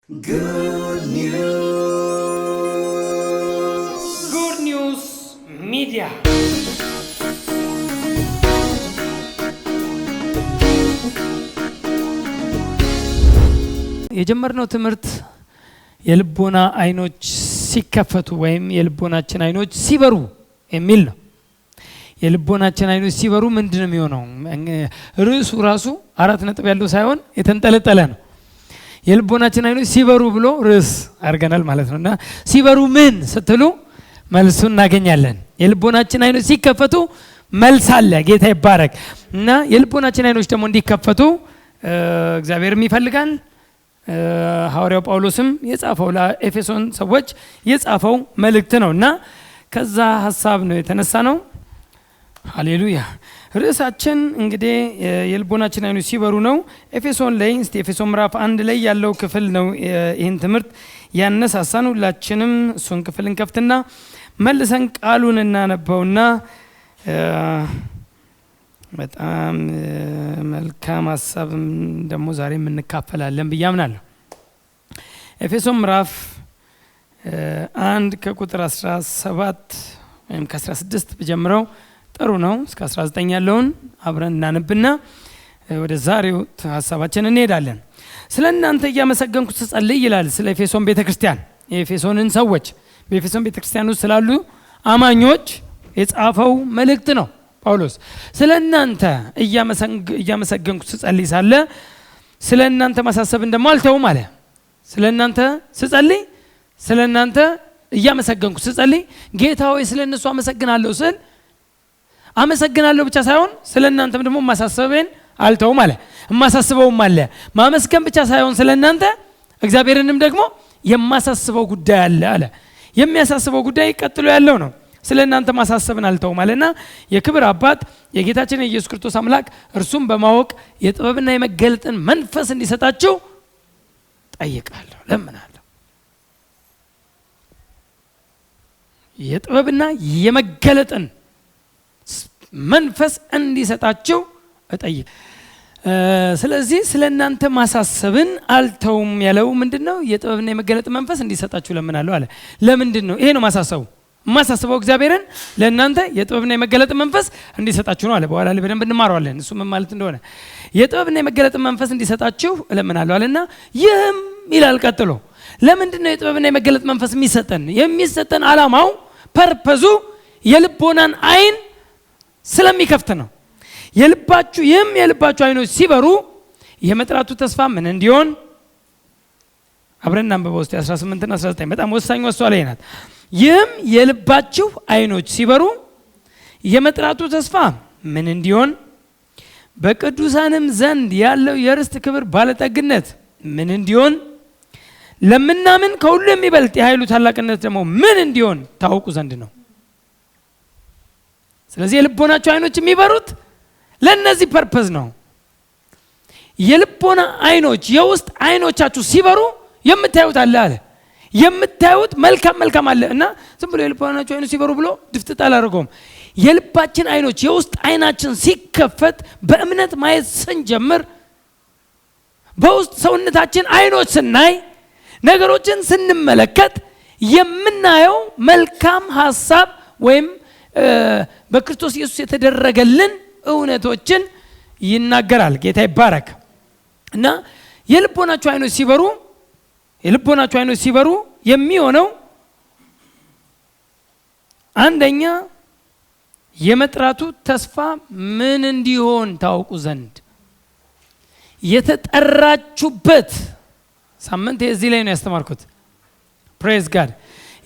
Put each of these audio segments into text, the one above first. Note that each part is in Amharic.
Good News Media. የጀመርነው ትምህርት የልቦና አይኖች ሲከፈቱ ወይም የልቦናችን አይኖች ሲበሩ የሚል ነው። የልቦናችን አይኖች ሲበሩ ምንድነው የሚሆነው? ርዕሱ ራሱ 4 ነጥብ ያለው ሳይሆን የተንጠለጠለ ነው። የልቦናችን አይኖች ሲበሩ ብሎ ርዕስ አድርገናል ማለት ነውና ሲበሩ ምን ስትሉ መልሱን እናገኛለን። የልቦናችን አይኖች ሲከፈቱ መልስ አለ። ጌታ ይባረክ። እና የልቦናችን አይኖች ደግሞ እንዲከፈቱ እግዚአብሔርም ይፈልጋል። ሐዋርያው ጳውሎስም የጻፈው ለኤፌሶን ሰዎች የጻፈው መልእክት ነውና ከዛ ሐሳብ ነው የተነሳ ነው። ሃሌሉያ። ርዕሳችን እንግዲህ የልቦናችን አይኖች ሲበሩ ነው። ኤፌሶን ላይ ኤፌሶን ምዕራፍ 1 ላይ ያለው ክፍል ነው ይህን ትምህርት ያነሳሳን። ሁላችንም እሱን ክፍል እንከፍትና መልሰን ቃሉን እናነበውና በጣም መልካም ሐሳብ ደግሞ ዛሬ እንካፈላለን ብዬ አምናለሁ። ኤፌሶን ምዕራፍ 1 ከቁጥር 17 ወይም ከ16 በጀምረው ጥሩ ነው። እስከ 19 ያለውን አብረን እናነብና ወደ ዛሬው ሐሳባችን እንሄዳለን። ስለ እናንተ እያመሰገንኩ ስጸልይ ይላል ስለ ኤፌሶን ቤተክርስቲያን፣ የኤፌሶንን ሰዎች በኤፌሶን ቤተክርስቲያን ውስጥ ስላሉ አማኞች የጻፈው መልእክት ነው ጳውሎስ። ስለ እናንተ እያመሰገንኩ ስጸልይ ሳለ ስለ እናንተ ማሳሰብን ደግሞ አልተውም አለ። ስለ እናንተ ስጸልይ፣ ስለ እናንተ እያመሰገንኩ ስጸልይ ጌታ ሆይ ስለ እነሱ አመሰግናለሁ ስል አመሰግናለሁ ብቻ ሳይሆን ስለ እናንተም ደግሞ ማሳሰብን አልተውም አለ። ማሳስበውም አለ። ማመስገን ብቻ ሳይሆን ስለ እናንተ እግዚአብሔርንም ደግሞ የማሳስበው ጉዳይ አለ። የሚያሳስበው ጉዳይ ቀጥሎ ያለው ነው። ስለ እናንተ ማሳሰብን አልተውም አለና የክብር አባት የጌታችን የኢየሱስ ክርስቶስ አምላክ እርሱም በማወቅ የጥበብና የመገለጥን መንፈስ እንዲሰጣችሁ ጠይቃለሁ፣ ለምናለሁ። የጥበብና የመገለጥን መንፈስ እንዲሰጣችሁ እጠይቅ። ስለዚህ ስለ እናንተ ማሳሰብን አልተውም ያለው ምንድነው? የጥበብና የመገለጥ መንፈስ እንዲሰጣችሁ ለምናለሁ አለ። ለምንድን ነው ይሄ ነው ማሳሰቡ? ማሳሰበው እግዚአብሔርን ለእናንተ የጥበብና የመገለጥ መንፈስ እንዲሰጣችሁ ነው አለ። በኋላ ላይ በደንብ እንማረዋለን እሱ ምን ማለት እንደሆነ። የጥበብና የመገለጥ መንፈስ እንዲሰጣችሁ እለምናለሁ አለና ይህም ይላል ቀጥሎ። ለምንድን ነው የጥበብና የመገለጥ መንፈስ የሚሰጠን ዓላማው ፐርፐዙ የልቦናን አይን ስለሚከፍት ነው። የልባችሁ አይኖች ሲበሩ የመጥራቱ ተስፋ ምን እንዲሆን አብረን አንብበው እስቲ 18 እና 19 በጣም ወሳኝ ወሷ ላይ ናት። ይህም የልባችሁ አይኖች ሲበሩ የመጥራቱ ተስፋ ምን እንዲሆን በቅዱሳንም ዘንድ ያለው የርስት ክብር ባለጠግነት ምን እንዲሆን ለምናምን ከሁሉ የሚበልጥ የኃይሉ ታላቅነት ደግሞ ምን እንዲሆን ታውቁ ዘንድ ነው። ስለዚህ የልቦናችሁ አይኖች የሚበሩት ለነዚህ ፐርፐዝ ነው። የልቦና አይኖች የውስጥ አይኖቻችሁ ሲበሩ የምታዩት አለ። የምታዩት መልካም አለ እና ዝም ብሎ የልቦናችሁ አይኖች ሲበሩ ብሎ ድፍጥጥ አላደረገውም። የልባችን አይኖች የውስጥ አይናችን ሲከፈት በእምነት ማየት ስንጀምር በውስጥ ሰውነታችን አይኖች ስናይ ነገሮችን ስንመለከት የምናየው መልካም ሐሳብ ወይም በክርስቶስ ኢየሱስ የተደረገልን እውነቶችን ይናገራል። ጌታ ይባረክ። እና የልቦናችሁ አይኖች ሲበሩ የሚሆነው አንደኛ የመጥራቱ ተስፋ ምን እንዲሆን ታውቁ ዘንድ የተጠራችሁበት ሳምንት እዚህ ላይ ነው ያስተማርኩት። ፕሬዝ ጋድ።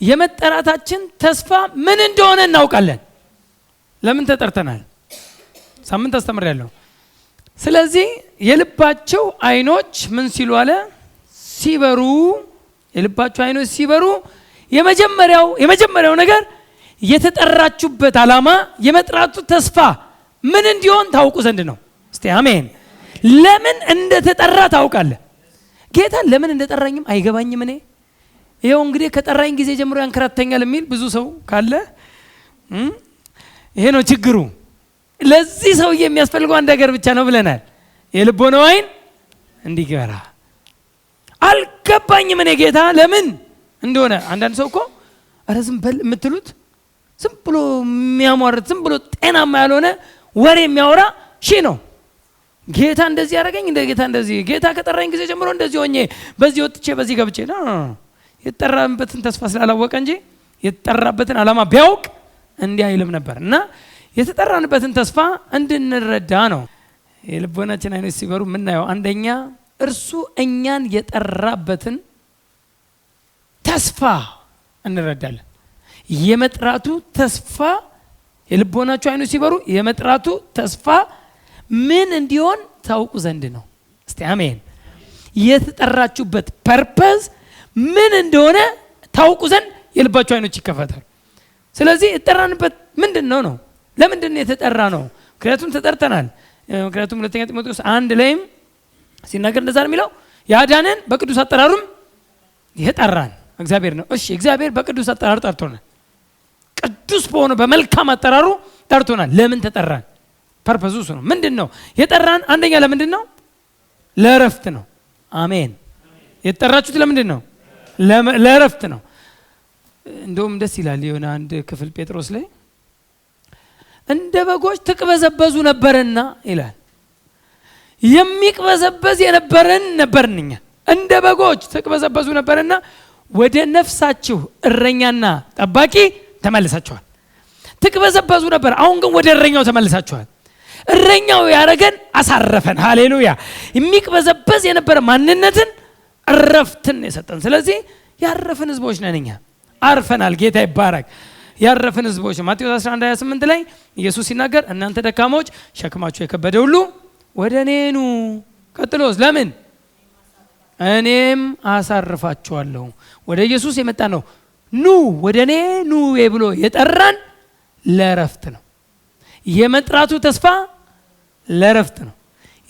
የመጠራታችን ተስፋ ምን እንደሆነ እናውቃለን። ለምን ተጠርተናል? ሳምንት አስተምሬያለሁ። ስለዚህ የልባቸው አይኖች ምን ሲሉ አለ? ሲበሩ። የልባቸው አይኖች ሲበሩ የመጀመሪያው ነገር የተጠራችሁበት ዓላማ የመጥራቱ ተስፋ ምን እንዲሆን ታውቁ ዘንድ ነው። እስቲ አሜን። ለምን እንደተጠራ ታውቃለህ? ጌታ ለምን እንደጠራኝም አይገባኝም። እኔ ይሄው እንግዲህ ከጠራኝ ጊዜ ጀምሮ ያንከራተኛል የሚል ብዙ ሰው ካለ ይሄ ነው ችግሩ። ለዚህ ሰው የሚያስፈልገው አንድ ነገር ብቻ ነው ብለናል። የልቦናው አይን እንዲገራ አልገባኝም እኔ ጌታ ለምን እንደሆነ። አንዳንድ ሰው እኮ ኧረ ዝም በል የምትሉት ዝም ብሎ የሚያሟርት ዝም ብሎ ጤናማ ያልሆነ ወሬ የሚያወራ ነው። ጌታ እንደዚህ ያደረገኝ እንደ ጌታ እንደዚህ ጌታ ከጠራኝ ጊዜ ጀምሮ እንደዚህ ሆኜ በዚህ ወጥቼ በዚህ ገብቼ የተጠራበትን ተስፋ ስላላወቀ እንጂ የተጠራበትን ዓላማ ቢያውቅ እንዲህ አይልም ነበር። እና የተጠራንበትን ተስፋ እንድንረዳ ነው። የልቦናችን አይኖች ሲበሩ የምናየው አንደኛ እርሱ እኛን የጠራበትን ተስፋ እንረዳለን። የመጥራቱ ተስፋ የልቦናችሁ አይኖች ሲበሩ የመጥራቱ ተስፋ ምን እንዲሆን ታውቁ ዘንድ ነው። እስቲ አሜን። የተጠራችሁበት ፐርፐዝ ምን እንደሆነ ታውቁ ዘንድ የልባችሁ አይኖች ይከፈታሉ። ስለዚህ የተጠራንበት ምንድነው ነው? ለምንድን ነው የተጠራ ነው? ምክንያቱም ተጠርተናል። ምክንያቱም ሁለተኛ ጢሞቴዎስ 1 ላይም ሲናገር እንደዛ ነው የሚለው ያዳነን በቅዱስ አጠራሩም የጠራን እግዚአብሔር ነው። እሺ እግዚአብሔር በቅዱስ አጠራሩ ጠርቶናል። ቅዱስ በሆነ በመልካም አጠራሩ ጠርቶናል። ለምን ተጠራን? ፐርፐዙ እሱ ነው። ምንድነው የጠራን? አንደኛ ለምንድን ነው? ለእረፍት ነው። አሜን። የተጠራችሁት ለምንድን ነው? ለእረፍት ነው። እንደውም ደስ ይላል የሆነ አንድ ክፍል ጴጥሮስ ላይ እንደ በጎች ትቅበዘበዙ ነበርና ይላል። የሚቅበዘበዝ የነበረን ነበርንኛ። እንደ በጎች ትቅበዘበዙ ነበርና ወደ ነፍሳችሁ እረኛና ጠባቂ ተመልሳችኋል። ትቅበዘበዙ ነበር፣ አሁን ግን ወደ እረኛው ተመልሳችኋል። እረኛው ያረገን አሳረፈን። ሃሌሉያ። የሚቅበዘበዝ የነበረ ማንነትን እረፍትን የሰጠን። ስለዚህ ያረፍን ህዝቦች ነን እኛ። አርፈናል። ጌታ ይባረክ። ያረፍን ህዝቦች። ማቴዎስ 11:28 ላይ ኢየሱስ ሲናገር እናንተ ደካሞች ሸክማችሁ የከበደ ሁሉ ወደ እኔ ኑ። ቀጥሎስ ለምን? እኔም አሳርፋችኋለሁ። ወደ ኢየሱስ የመጣ ነው ኑ ወደ እኔ ኑ ብሎ የጠራን ለእረፍት ነው። የመጥራቱ ተስፋ ለእረፍት ነው።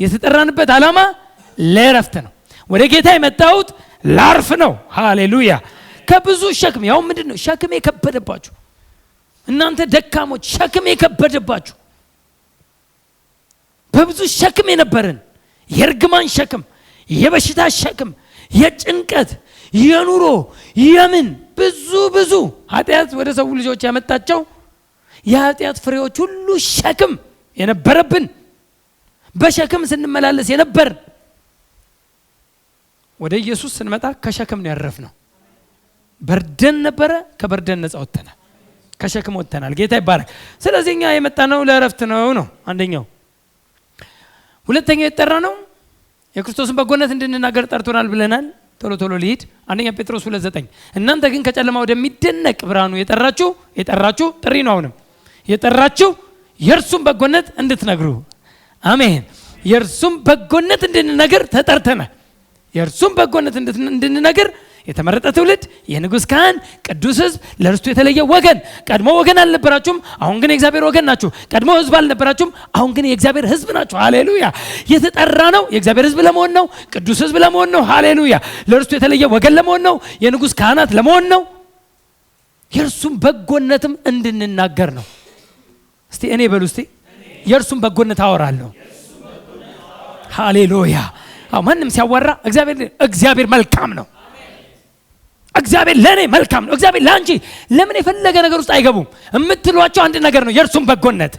የተጠራንበት ዓላማ ለእረፍት ነው። ወደ ጌታ የመጣሁት ላርፍ ነው። ሃሌሉያ። ከብዙ ሸክም ያው ምንድነው ሸክም የከበደባችሁ እናንተ ደካሞች ሸክም የከበደባችሁ በብዙ ሸክም የነበረን የርግማን ሸክም፣ የበሽታ ሸክም፣ የጭንቀት፣ የኑሮ የምን ብዙ ኃጢአት ወደ ሰው ልጆች ያመጣቸው የኃጢአት ፍሬዎች ሁሉ ሸክም የነበረብን በሸክም ስንመላለስ የነበር ወደ ኢየሱስ ስንመጣ ከሸክም ነው ያረፍነው። በርደን ነበረ፣ ከበርደን ነፃ ወጥተናል፣ ከሸክም ወጥተናል። ጌታ ይባረክ። ስለዚህ እኛ የመጣነው ለእረፍት ነው አንደኛው። ሁለተኛው የተጠራ ነው የክርስቶስን በጎነት እንድንናገር ጠርቶናል ብለናል። ቶሎ ልሂድ። አንደኛ ጴጥሮስ 2:9 እናንተ ግን ከጨለማ ወደሚደነቅ ብርሃኑ የጠራችሁ ጥሪ ነው። አሁንም የጠራችሁ የእርሱን በጎነት እንድትነግሩ። አሜን። የእርሱን በጎነት እንድንነግር ተጠርተናል። የእርሱን በጎነት እንድንነግር የተመረጠ ትውልድ፣ የንጉሥ ካህን፣ ቅዱስ ሕዝብ፣ ለርስቱ የተለየ ወገን። ቀድሞ ወገን አልነበራችሁም፣ አሁን ግን የእግዚአብሔር ወገን ናችሁ። ቀድሞ ሕዝብ አልነበራችሁም፣ አሁን ግን የእግዚአብሔር ሕዝብ ናችሁ። ሃሌሉያ። የተጠራ ነው የእግዚአብሔር ሕዝብ ለመሆን ነው፣ ቅዱስ ሕዝብ ለመሆን ነው። ሃሌሉያ። ለርስቱ የተለየ ወገን ለመሆን ነው፣ የንጉሥ ካህናት ለመሆን ነው። የእርሱን በጎነትም እንድንናገር ነው። እስቲ እኔ በሉ እስቲ የእርሱን በጎነት አወራለሁ። ሃሌሉያ። ማንም ሲያወራ እግዚአብሔር መልካም ነው፣ እግዚአብሔር ለኔ መልካም ነው፣ እግዚአብሔር ላንቺ ለምን የፈለገ ነገር ውስጥ አይገቡም የምትሏቸው አንድ ነገር ነው፣ የእርሱን በጎነት።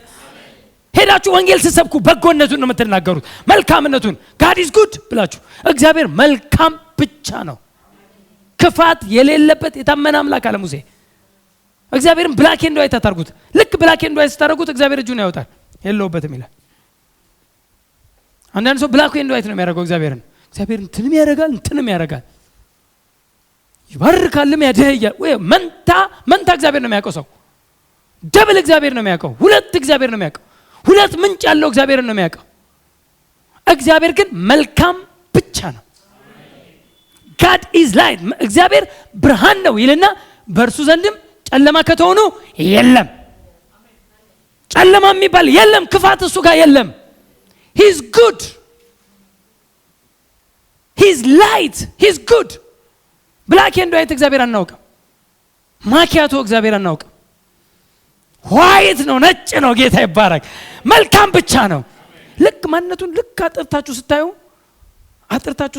ሄዳችሁ ወንጌል ስትሰብኩ በጎነቱን ነው የምትናገሩት፣ መልካምነቱን። God is good ብላችሁ እግዚአብሔር መልካም ብቻ ነው፣ ክፋት የሌለበት የታመነ አምላክ አለ ሙሴ። እግዚአብሔርን ብላክ ኤንድ ዋይት አታርጉት። ልክ ብላክ ኤንድ ዋይት ስታደርጉት እግዚአብሔር እጁን ያወጣል፣ የለውበትም ይላል። አንዳንድ ሰው ብላክ ኤንድ ዋይት ነው የሚያደርገው እግዚአብሔርን እንትንም ያደርጋል ይባርካልም ያደህያል። ወይ መንታ እግዚአብሔር ነው የሚያውቀው ሰው። ደብል እግዚአብሔር ነው የሚያውቀው። ሁለት እግዚአብሔር ነው የሚያውቀው። ሁለት ምንጭ ያለው እግዚአብሔር ነው የሚያውቀው። እግዚአብሔር ግን መልካም ብቻ ነው። God is light። እግዚአብሔር ብርሃን ነው ይልና በእርሱ ዘንድም ጨለማ ከተሆኑ የለም። ጨለማ የሚባል የለም፣ ክፋት እሱ ጋር የለም። He is good። He is light። He is good። ብላክ ኤንድ ዋይት እግዚአብሔር አናውቅም። ማኪያቶ እግዚአብሔር አናውቅም። ዋይት ነው፣ ነጭ ነው። ጌታ ይባረክ። መልካም ብቻ ነው። ልክ ማንነቱን ልክ አጥርታችሁ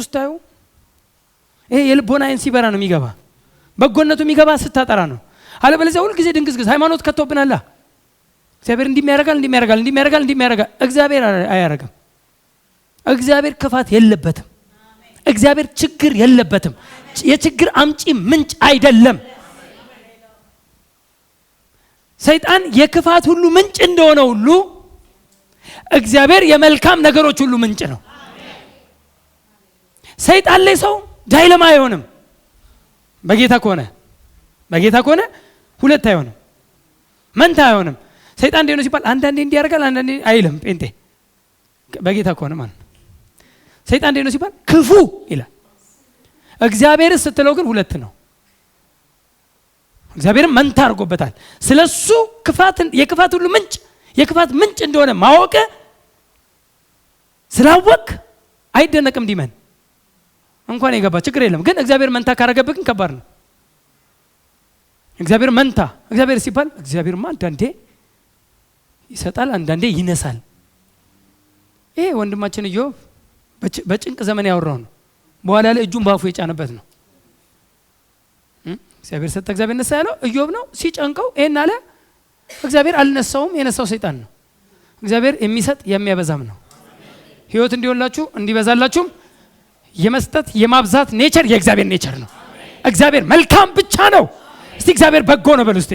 ስታዩ ይሄ የልቦና አይን ሲበራ ነው የሚገባ። በጎነቱ የሚገባ ስታጠራ ነው። አለበለዚያ ሁሉ ጊዜ ድንግዝግዝ ሃይማኖት ከቶብናል። እግዚአብሔር እንዲሚያረጋል እግዚአብሔር አያረጋም። እግዚአብሔር ክፋት የለበትም። እግዚአብሔር ችግር የለበትም። የችግር አምጪ ምንጭ አይደለም። ሰይጣን የክፋት ሁሉ ምንጭ እንደሆነ ሁሉ እግዚአብሔር የመልካም ነገሮች ሁሉ ምንጭ ነው። ሰይጣን ላይ ሰው ዳይለማ አይሆንም። በጌታ ከሆነ ሁለት አይሆንም፣ መንታ አይሆንም። ሰይጣን እንዴት ነው ሲባል አንዳንዴ እንዲያርጋል አንዳንዴ አይልም። ጴንጤ በጌታ ከሆነ ማለት ሰይጣን እንዴት ነው ሲባል ክፉ ይላል። እግዚአብሔር ስትለው ግን ሁለት ነው። እግዚአብሔርም መንታ አድርጎበታል። ስለሱ የክፋት ሁሉ የክፋት ምንጭ እንደሆነ ማወቅ ስላወቅ አይደነቅም። ዲመን እንኳን የገባ ችግር የለም። ግን እግዚአብሔር መንታ ካረገብህ ግን ከባድ ነው። እግዚአብሔር መንታ እግዚአብሔር ሲባል እግዚአብሔርማ አንዳንዴ ይሰጣል አንዳንዴ ይነሳል። ይሄ ወንድማችን ኢዮብ በጭንቅ ዘመን ያወራው ነው። በኋላ ላይ እጁን ባፉ የጫነበት ነው። እግዚአብሔር ሰጠ እግዚአብሔር ነሳ ያለው ኢዮብ ነው። ሲጨንቀው ይሄን አለ። እግዚአብሔር አልነሳውም፣ የነሳው ሰይጣን ነው። እግዚአብሔር የሚሰጥ የሚያበዛም ነው። ህይወት እንዲሆንላችሁ እንዲበዛላችሁም የመስጠት የማብዛት ኔቸር የእግዚአብሔር ኔቸር ነው። እግዚአብሔር መልካም ብቻ ነው። እስቲ እግዚአብሔር በጎ ነው በሉ። እስቲ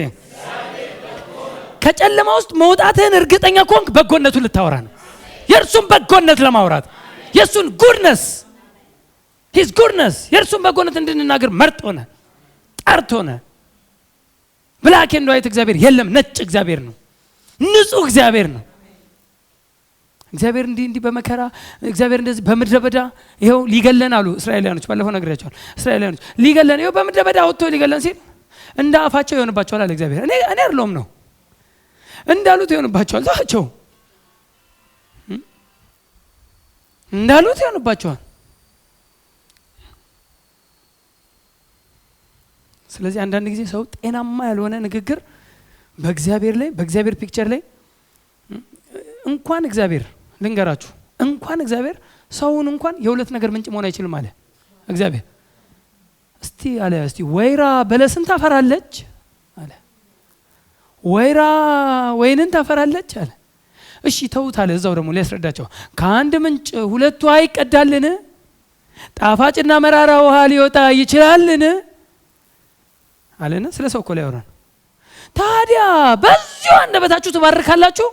ከጨለማ ውስጥ መውጣትህን እርግጠኛ ከሆንክ በጎነቱን ልታወራ ነው። የእርሱን በጎነት ለማውራት የእሱን ጉድነስ ሂዝ ጉድነስ የእርሱን በጎነት እንድንናገር መርጦናል፣ ጠርቶናል። ብላክ ኤንድ ዋይት እግዚአብሔር የለም፣ ነጭ እግዚአብሔር ነው፣ ንጹህ እግዚአብሔር ነው። እግዚአብሔር እንዲህ በመከራ እግዚአብሔር እንደዚህ በምድረ በዳ ይሄው ሊገለን አሉ እስራኤላውያኖች። ባለፈው ነግሬያቸዋል። እስራኤላውያኖች ሊገለን ይሄው በምድረ በዳ ወጥቶ ሊገለን ሲል እንደ አፋቸው ይሆንባቸዋል አለ እግዚአብሔር። እኔ አይደለም ነው እንዳሉት ይሆንባቸዋል። ታቸው እንዳሉት ይሆንባቸዋል። ስለዚህ አንዳንድ ጊዜ ሰው ጤናማ ያልሆነ ንግግር በእግዚአብሔር ላይ በእግዚአብሔር ፒክቸር ላይ እንኳን እግዚአብሔር ልንገራችሁ እንኳን እግዚአብሔር ሰውን እንኳን የሁለት ነገር ምንጭ መሆን አይችልም አለ እግዚአብሔር። እስቲ ወይራ በለስን ታፈራለች አለ። ወይራ ወይንን ታፈራለች አለ። እሺ ተውት አለ። እዛው ደግሞ ሊያስረዳቸው ከአንድ ምንጭ ሁለቱ አይቀዳልን? ጣፋጭና መራራ ውሃ ሊወጣ ይችላልን? አለና ስለ ሰው እኮ ላይ ያወራን። ታዲያ በዚሁ አንደበታችሁ ትባርካላችሁ፣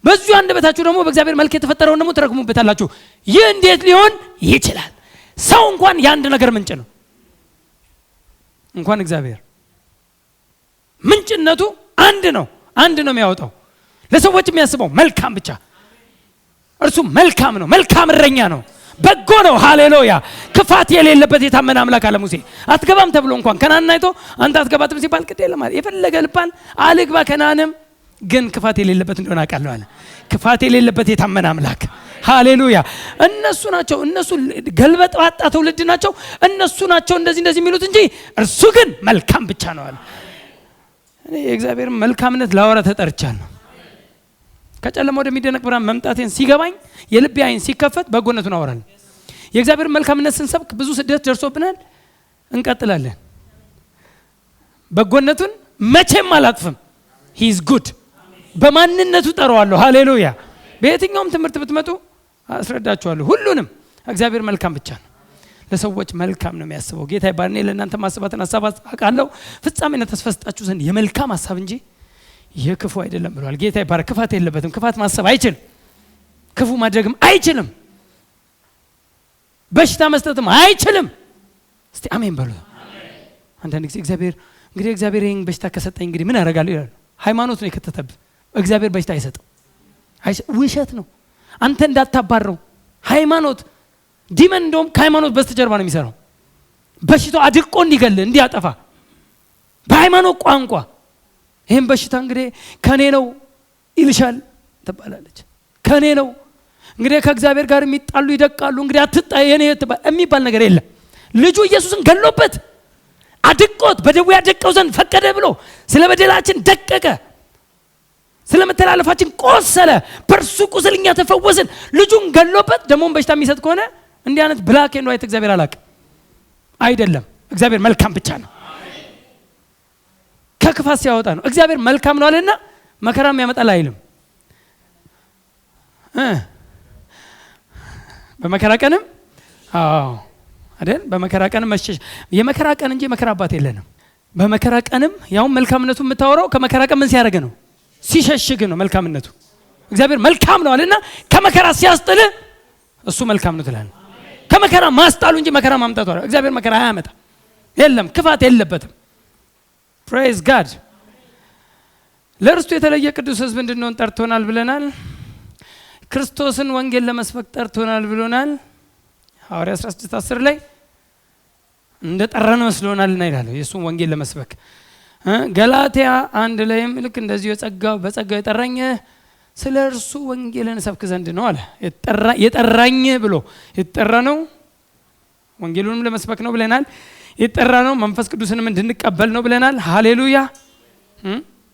በዚሁ አንደበታችሁ ደግሞ በእግዚአብሔር መልክ የተፈጠረውን ደግሞ ትረግሙበታላችሁ። ይህ እንዴት ሊሆን ይችላል? ሰው እንኳን የአንድ ነገር ምንጭ ነው። እንኳን እግዚአብሔር ምንጭነቱ አንድ ነው የሚያወጣው። ለሰዎች የሚያስበው መልካም ብቻ። እርሱ መልካም ነው፣ መልካም እረኛ ነው፣ በጎ ነው። ሃሌሉያ! ክፋት የሌለበት የታመነ አምላክ አለ ሙሴ። አትገባም ተብሎ እንኳን ከናን አይቶ አንተ አትገባትም ሲባል ግድ የለም አለ። የፈለገ ልባል አልግባ ከናንም ግን ክፋት የሌለበት እንደሆነ አውቃለሁ አለ። ክፋት የሌለበት የታመነ አምላክ ሃሌሉያ! እነሱ ናቸው ገልበጥ ባጣ ትውልድ ናቸው። እነሱ ናቸው እንደዚህ የሚሉት እንጂ እርሱ ግን መልካም ብቻ ነው አለ። እኔ የእግዚአብሔር መልካምነት ላወራ ተጠርቻለሁ። ከጨለማ ወደሚደነቅ ብርሃን መምጣቴን ሲገባኝ የልቤ አይን ሲከፈት በጎነቱን አወራለሁ። የእግዚአብሔር መልካምነት ስንሰብክ ብዙ ስደት ደርሶብናል፣ እንቀጥላለን። በጎነቱን መቼም አላጥፍም። ሂ ኢዝ ጉድ። በማንነቱ ጠራዋለሁ። ሃሌሉያ! በየትኛውም ትምህርት ብትመጡ አስረዳችኋለሁ። ሁሉንም እግዚአብሔር መልካም ብቻ ነው። ለሰዎች መልካም ነው የሚያስበው። ጌታ ይባርክ። እኔ ለእናንተ ማስባትን ሐሳብ አውቃለሁ፣ ፍጻሜና ተስፋ ሰጣችሁ ዘንድ የመልካም ሐሳብ እንጂ የክፉ አይደለም ብሏል። ጌታ ይባርክ። ክፋት የለበትም። ክፋት ማሰብ አይችልም፣ ክፉ ማድረግም አይችልም፣ በሽታ መስጠትም አይችልም። እስቲ አሜን በሉ። አንዳንድ ጊዜ እግዚአብሔር ይሄን በሽታ ከሰጠኝ እንግዲህ ምን አደርጋለሁ ይላል። ሃይማኖት ነው የከተተብህ። እግዚአብሔር በሽታ አይሰጥም፣ ውሸት ነው። አንተ እንዳታባረው ሃይማኖት ዲመን እንደውም ከሃይማኖት በስተጀርባ ነው የሚሰራው። በሽታው አድርቆ እንዲገል እንዲያጠፋ በሃይማኖት ቋንቋ ይሄን በሽታ እንግዲህ ከኔ ነው ይልሻል ትባላለች። ከኔ ነው እንግዲህ ከእግዚአብሔር ጋር የሚጣሉ ይደቃሉ። እንግዲህ አትጣይ የኔ የሚባል ነገር የለም። ልጁ ኢየሱስን ገሎበት አድቆት በደዌ ያደቀው ዘንድ ፈቀደ ብሎ ስለ በደላችን ደቀቀ፣ ስለ መተላለፋችን ቆሰለ፣ በእርሱ ቁስል እኛ ተፈወስን። ልጁን ገሎበት ደግሞ በሽታ የሚሰጥ ከሆነ እንዲህ አይነት ብላክ ኤንድ ዋይት እግዚአብሔር አይደለም። እግዚአብሔር መልካም ብቻ ነው። ከክፋት ሲያወጣ ነው። እግዚአብሔር መልካም ነው አለና መከራም ያመጣል አይልም። በመከራ ቀንም አይደል? በመከራ ቀንም መሸሽ የመከራ ቀን እንጂ መከራ አባት የለንም። በመከራ ቀንም ያው መልካምነቱ የምታወራው ከመከራ ቀን ምን ሲያደርግ ነው? ሲሸሽግ ነው መልካምነቱ። እግዚአብሔር መልካም ነው አለና ከመከራ ሲያስጥል እሱ መልካም ነው ትላለህ። ከመከራ ማስጣሉ እንጂ መከራ ማምጣቱ አይደል። እግዚአብሔር መከራ አያመጣ የለም፣ ክፋት የለበትም። ፕሬዝ ጋድ። ለርስቱ የተለየ ቅዱስ ሕዝብ እንድንሆን ጠርቶናል ብለናል። ክርስቶስን ወንጌል ለመስበክ ጠርቶናል ብሎናል። ሐዋርያ 16:10 ላይ እንደ ጠራን መስሎናልና ይላል የሱን ወንጌል ለመስበክ። ገላትያ 1 ላይም ልክ እንደዚሁ በጸጋው የጠራኝ ስለ እርሱ ወንጌልን ሰብክ ዘንድ ነው አለ። የጠራኝ ብሎ የተጠራ ነው ወንጌሉንም ለመስበክ ነው ብለናል። የተጠራ ነው መንፈስ ቅዱስንም እንድንቀበል ነው ብለናል። ሃሌሉያ።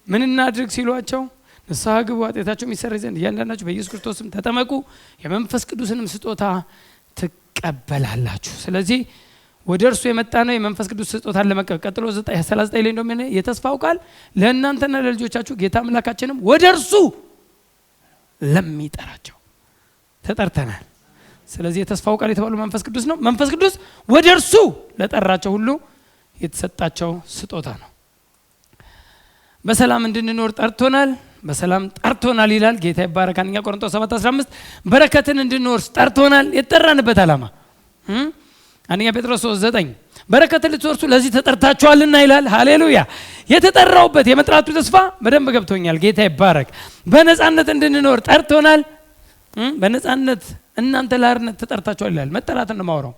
ምን እናድርግ ሲሏቸው ንስሐ ግቡ ኃጢአታችሁ የሚሰረይ ዘንድ እያንዳንዳችሁ በኢየሱስ ክርስቶስም ተጠመቁ የመንፈስ ቅዱስንም ስጦታ ትቀበላላችሁ። ስለዚህ ወደ እርሱ የመጣ ነው የመንፈስ ቅዱስ ስጦታን ለመቀበል። ቀጥሎ 39 ላይ እንደምን የተስፋው ቃል ለእናንተና ለልጆቻችሁ ጌታ አምላካችንም ወደ እርሱ ለሚጠራቸው ተጠርተናል። ስለዚህ የተስፋው ቃል የተባለው መንፈስ ቅዱስ ነው። መንፈስ ቅዱስ ወደ እርሱ ለጠራቸው ሁሉ የተሰጣቸው ስጦታ ነው። በሰላም እንድንኖር ጠርቶናል። በሰላም ጠርቶናል ይላል ጌታ ይባረክ። አንደኛ ቆሮንቶስ 7:15 በረከትን እንድንወርስ ጠርቶናል። የተጠራንበት ዓላማ አንደኛ ጴጥሮስ 3:9 በረከትን ልትወርሱ ለዚህ ተጠርታችኋልና ይላል። ሃሌሉያ። የተጠራውበት የመጥራቱ ተስፋ በደንብ ገብቶኛል። ጌታ ይባረክ። በነፃነት እንድንኖር ጠርቶናል። በነፃነት እናንተ ለአርነት ተጠርታችኋል ይላል። መጠራትን ነው የማወራው፣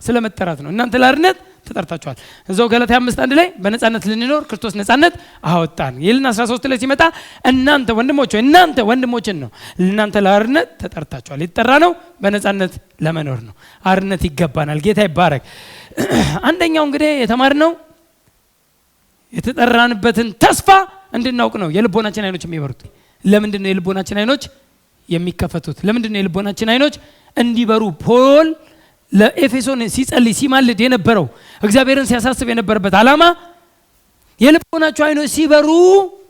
ስለ መጠራት ነው። እናንተ ለአርነት ተጠርታችኋል። እዛው ገላትያ 5:1 ላይ በነፃነት ልንኖር ክርስቶስ ነፃነት አወጣን ይልና 13 ላይ ሲመጣ እናንተ ወንድሞች እናንተ ወንድሞችን ነው እናንተ ለአርነት ተጠርታችኋል። የተጠራ ነው በነፃነት ለመኖር ነው። አርነት ይገባናል። ጌታ ይባረክ። አንደኛው እንግዲህ የተማርነው የተጠራንበትን ተስፋ እንድናውቅ ነው። የልቦናችን አይኖች የሚበሩት ለምንድን ነው? የልቦናችን አይኖች የሚከፈቱት ለምንድን ነው? የልቦናችን አይኖች እንዲበሩ ፖል ለኤፌሶን ሲጸልይ ሲማልድ የነበረው እግዚአብሔርን ሲያሳስብ የነበረበት ዓላማ የልቦናቸው አይኖች ሲበሩ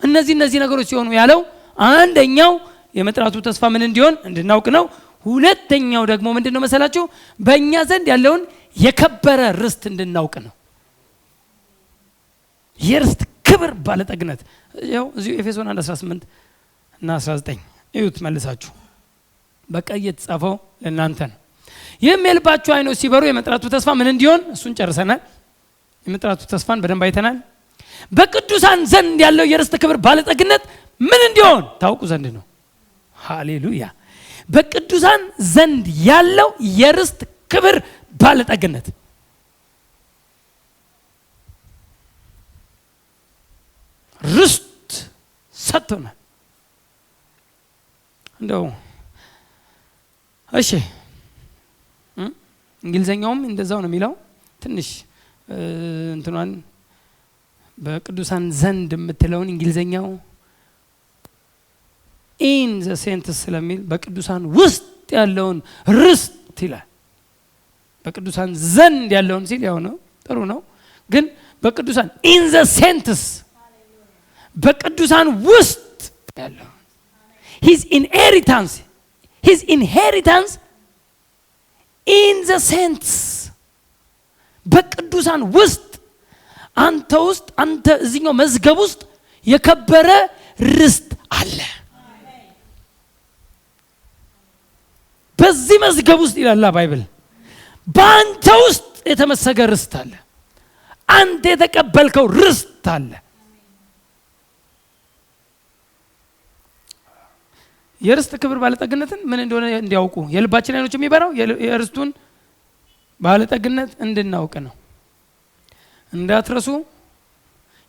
እነዚህ ነገሮች ሲሆኑ ያለው አንደኛው የመጥራቱ ተስፋ ምን እንዲሆን እንድናውቅ ነው። ሁለተኛው ደግሞ ምንድነው መሰላችሁ? በእኛ ዘንድ ያለውን የከበረ ርስት እንድናውቅ ነው። የርስት ክብር ባለጠግነት ያው እዚሁ ኤፌሶን 1:18 እና 19 እዩት መልሳችሁ። በቀይ የተጻፈው ለእናንተ ነው። ይህም የልባችሁ አይኖች ሲበሩ የመጥራቱ ተስፋ ምን እንዲሆን እሱን ጨርሰናል። የመጥራቱ ተስፋን በደንብ አይተናል። በቅዱሳን ዘንድ ያለው የርስት ክብር ባለጠግነት ምን እንዲሆን ታውቁ ዘንድ ነው። ሃሌሉያ። በቅዱሳን ዘንድ ያለው የርስት ክብር ባለጠግነት ርስት ሰጥቶናል። እንደው እሺ እንግሊዘኛውም እንደዛው ነው የሚለው። ትንሽ እንትኗን በቅዱሳን ዘንድ የምትለውን እንግሊዘኛው ኢን ዘ ሴንትስ ስለሚል በቅዱሳን ውስጥ ያለውን ርስት ይላል። በቅዱሳን ዘንድ ያለውን ሲል ያው ነው ጥሩ ነው። ግን በቅዱሳን ኢን ዘ ሴንትስ በቅዱሳን ውስጥ ያለው his inheritance in the saints በቅዱሳን ውስጥ አንተ ውስጥ አንተ እዚህኛው መዝገብ ውስጥ የከበረ ርስት አለ። በዚህ መዝገብ ውስጥ ይላል ባይብል በአንተ ውስጥ የተመሰገ ርስት አለ። አንተ የተቀበልከው ርስት አለ። የርስት ክብር ባለጠግነትን ምን እንደሆነ እንዲያውቁ የልባችን አይኖች የሚበራው የርስቱን ባለጠግነት እንድናውቅ ነው። እንዳትረሱ።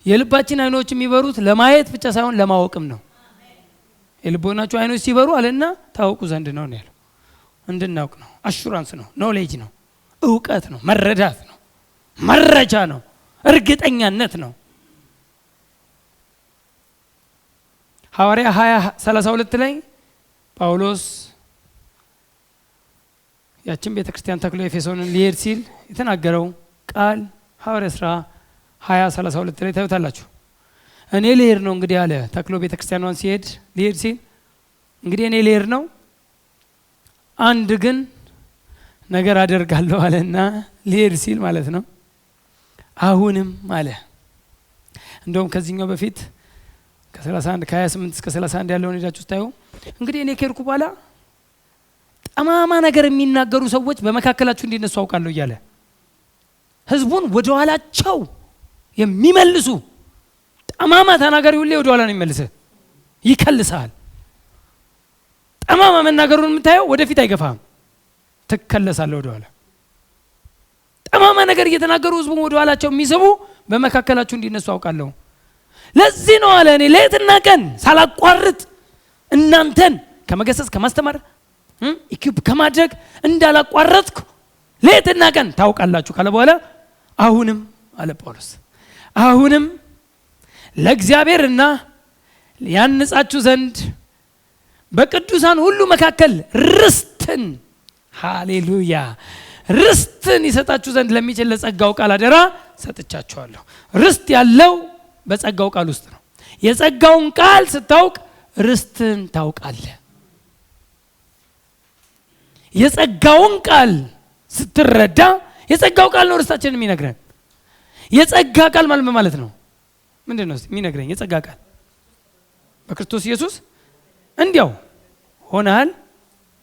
የልባችን አይኖች የሚበሩት ለማየት ብቻ ሳይሆን ለማወቅም ነው። የልቦናችሁ አይኖች ሲበሩ አለና ታውቁ ዘንድ ነው ያለው። እንድናውቅ ነው። አሹራንስ ነው። ኖሌጅ ነው። እውቀት ነው። መረዳት ነው። መረጃ ነው። እርግጠኛነት ነው። ሐዋርያ 20:32 ላይ ጳውሎስ ያችን ቤተክርስቲያን ተክሎ ኤፌሶንን ሊሄድ ሲል የተናገረው ቃል ሐዋርያ ሥራ 20:32 ላይ ታዩታላችሁ። እኔ ልሄድ ነው እንግዲህ አለ ተክሎ ቤተክርስቲያኗን ሊሄድ ሲል እንግዲህ እኔ ልሄድ ነው፣ አንድ ግን ነገር አደርጋለሁ አለና ሊሄድ ሲል ማለት ነው። አሁንም አለ። እንደውም ከዚህኛው በፊት ከ31 ከ28 እስከ 31 ያለውን ሄዳችሁ ታዩ። እንግዲህ እኔ ከሄድኩ በኋላ ጠማማ ነገር የሚናገሩ ሰዎች በመካከላችሁ እንዲነሱ አውቃለሁ እያለ ህዝቡን ወደ ኋላቸው የሚመልሱ ጠማማ ተናጋሪ ሁሌ ወደ ኋላ ነው የሚመልስህ፣ ይከልሳል። ጠማማ መናገሩን የምታየው ወደፊት አይገፋም፣ ትከለሳለህ ወደ ኋላ። ጠማማ ነገር እየተናገሩ ህዝቡን ወደ ኋላቸው የሚስቡ በመካከላችሁ እንዲነሱ አውቃለሁ። ለዚህ ነው አለ እኔ ሌትና ቀን ሳላቋርጥ እናንተን ከመገሰጽ ከማስተማር ኢኩፕ ከማድረግ እንዳላቋረጥኩ ሌትና ቀን ታውቃላችሁ ካለ በኋላ አሁንም አለ ጳውሎስ አሁንም ለእግዚአብሔርና ያንጻችሁ ዘንድ በቅዱሳን ሁሉ መካከል ርስትን ሃሌሉያ ርስትን ይሰጣችሁ ዘንድ ለሚችል ለጸጋው ቃል አደራ ሰጥቻችኋለሁ። ርስት ያለው በጸጋው ቃል ውስጥ ነው። የጸጋውን ቃል ስታውቅ ርስትን ታውቃለህ። የጸጋውን ቃል ስትረዳ የጸጋው ቃል ነው ርስታችንን የሚነግረን። የጸጋ ቃል ማለት ነው ምንድን ነው የሚነግረኝ? የጸጋ ቃል በክርስቶስ ኢየሱስ እንዲያው ሆነሃል፣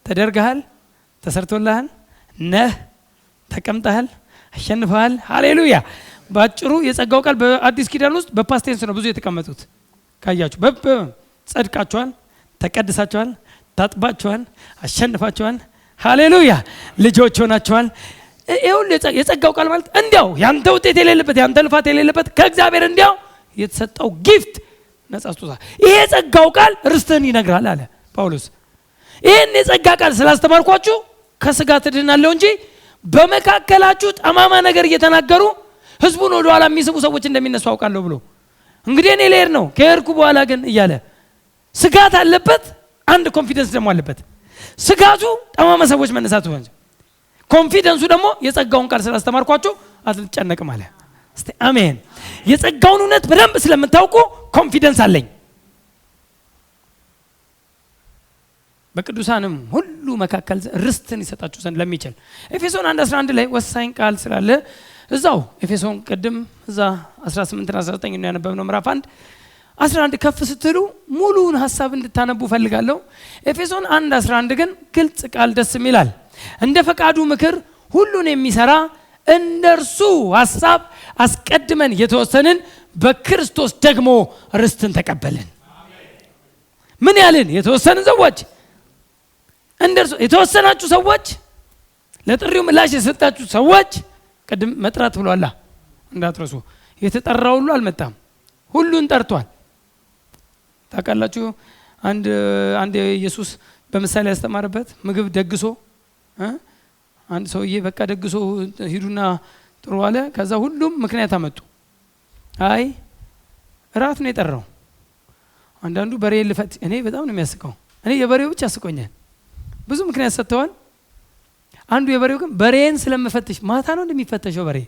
ተደርገሃል፣ ተሰርቶልሃል፣ ነህ፣ ተቀምጠሃል፣ አሸንፈሃል። ሃሌሉያ። ባጭሩ የጸጋው ቃል በአዲስ ኪዳን ውስጥ በፓስት ቴንስ ነው ብዙ የተቀመጡት። ካያችሁ ጸድቃችኋል፣ ተቀድሳችኋል፣ ታጥባችኋል፣ አሸንፋችኋል። ሃሌሉያ። ልጆች ሆናችኋል። ይሁን የጸጋው ቃል ማለት እንዲያው ያንተ ውጤት የሌለበት ያንተ ልፋት የሌለበት ከእግዚአብሔር እንዲያው የተሰጠው ጊፍት ነጻ ስጦታ። ይሄ የጸጋው ቃል ርስትህን ይነግራል አለ ጳውሎስ። ይሄን የጸጋ ቃል ስላስተማርኳችሁ ከስጋ ትድናለሁ እንጂ በመካከላችሁ ጠማማ ነገር እየተናገሩ ህዝቡን ወደ ኋላ የሚስቡ ሰዎች እንደሚነሱ አውቃለሁ ብሎ እንግዲህ እኔ ልሄድ ነው ከሄድኩ በኋላ ግን እያለ ስጋት አለበት። አንድ ኮንፊደንስ ደግሞ አለበት። ስጋቱ ጠማማ ሰዎች መነሳቱ እንጂ ኮንፊደንሱ ደግሞ የጸጋውን ቃል ስላስተማርኳችሁ አትጨነቅም አለ። እስቲ አሜን። የጸጋውን እውነት በደንብ ስለምታውቁ ኮንፊደንስ አለኝ። በቅዱሳንም ሁሉ መካከል ርስትን ይሰጣችሁ ዘንድ ለሚችል ኤፌሶን 1:11 ላይ ወሳኝ ቃል ስላለ እዛው ኤፌሶን ቅድም እዛ 18 እና 19 ነው ያነበብነው ምዕራፍ 1:11 ከፍ ስትሉ ሙሉውን ሐሳብ እንድታነቡ ፈልጋለሁ። ኤፌሶን 1:11 ግን ግልጽ ቃል ደስ ይላል። እንደ ፈቃዱ ምክር ሁሉን የሚሰራ እንደርሱ ሐሳብ አስቀድመን የተወሰንን በክርስቶስ ደግሞ ርስትን ተቀበልን። ምን ያልን የተወሰንን ሰዎች እንደርሱ የተወሰናችሁ ሰዎች ለጥሪው ምላሽ የሰጣችሁ ሰዎች ቅድም መጥራት ብሏል እንዳትረሱ። የተጠራው ሁሉ አልመጣም፣ ሁሉን ጠርቷል። ታውቃላችሁ አንድ ኢየሱስ በምሳሌ ያስተማረበት ምግብ ደግሶ አንድ ሰውዬ በቃ ደግሶ ሂዱና ጥሩ አለ። ከዛ ሁሉም ምክንያት አመጡ። አይ እራት ነው የጠራው። አንዳንዱ በሬ ልፈት። እኔ በጣም ነው የሚያስቀው። እኔ የበሬው ብቻ ያስቆኛል። ብዙ ምክንያት ሰጥተዋል። አንዱ የበሬው ግን በሬን ስለምፈትሽ ማታ ነው እንደሚፈተሸው በሬ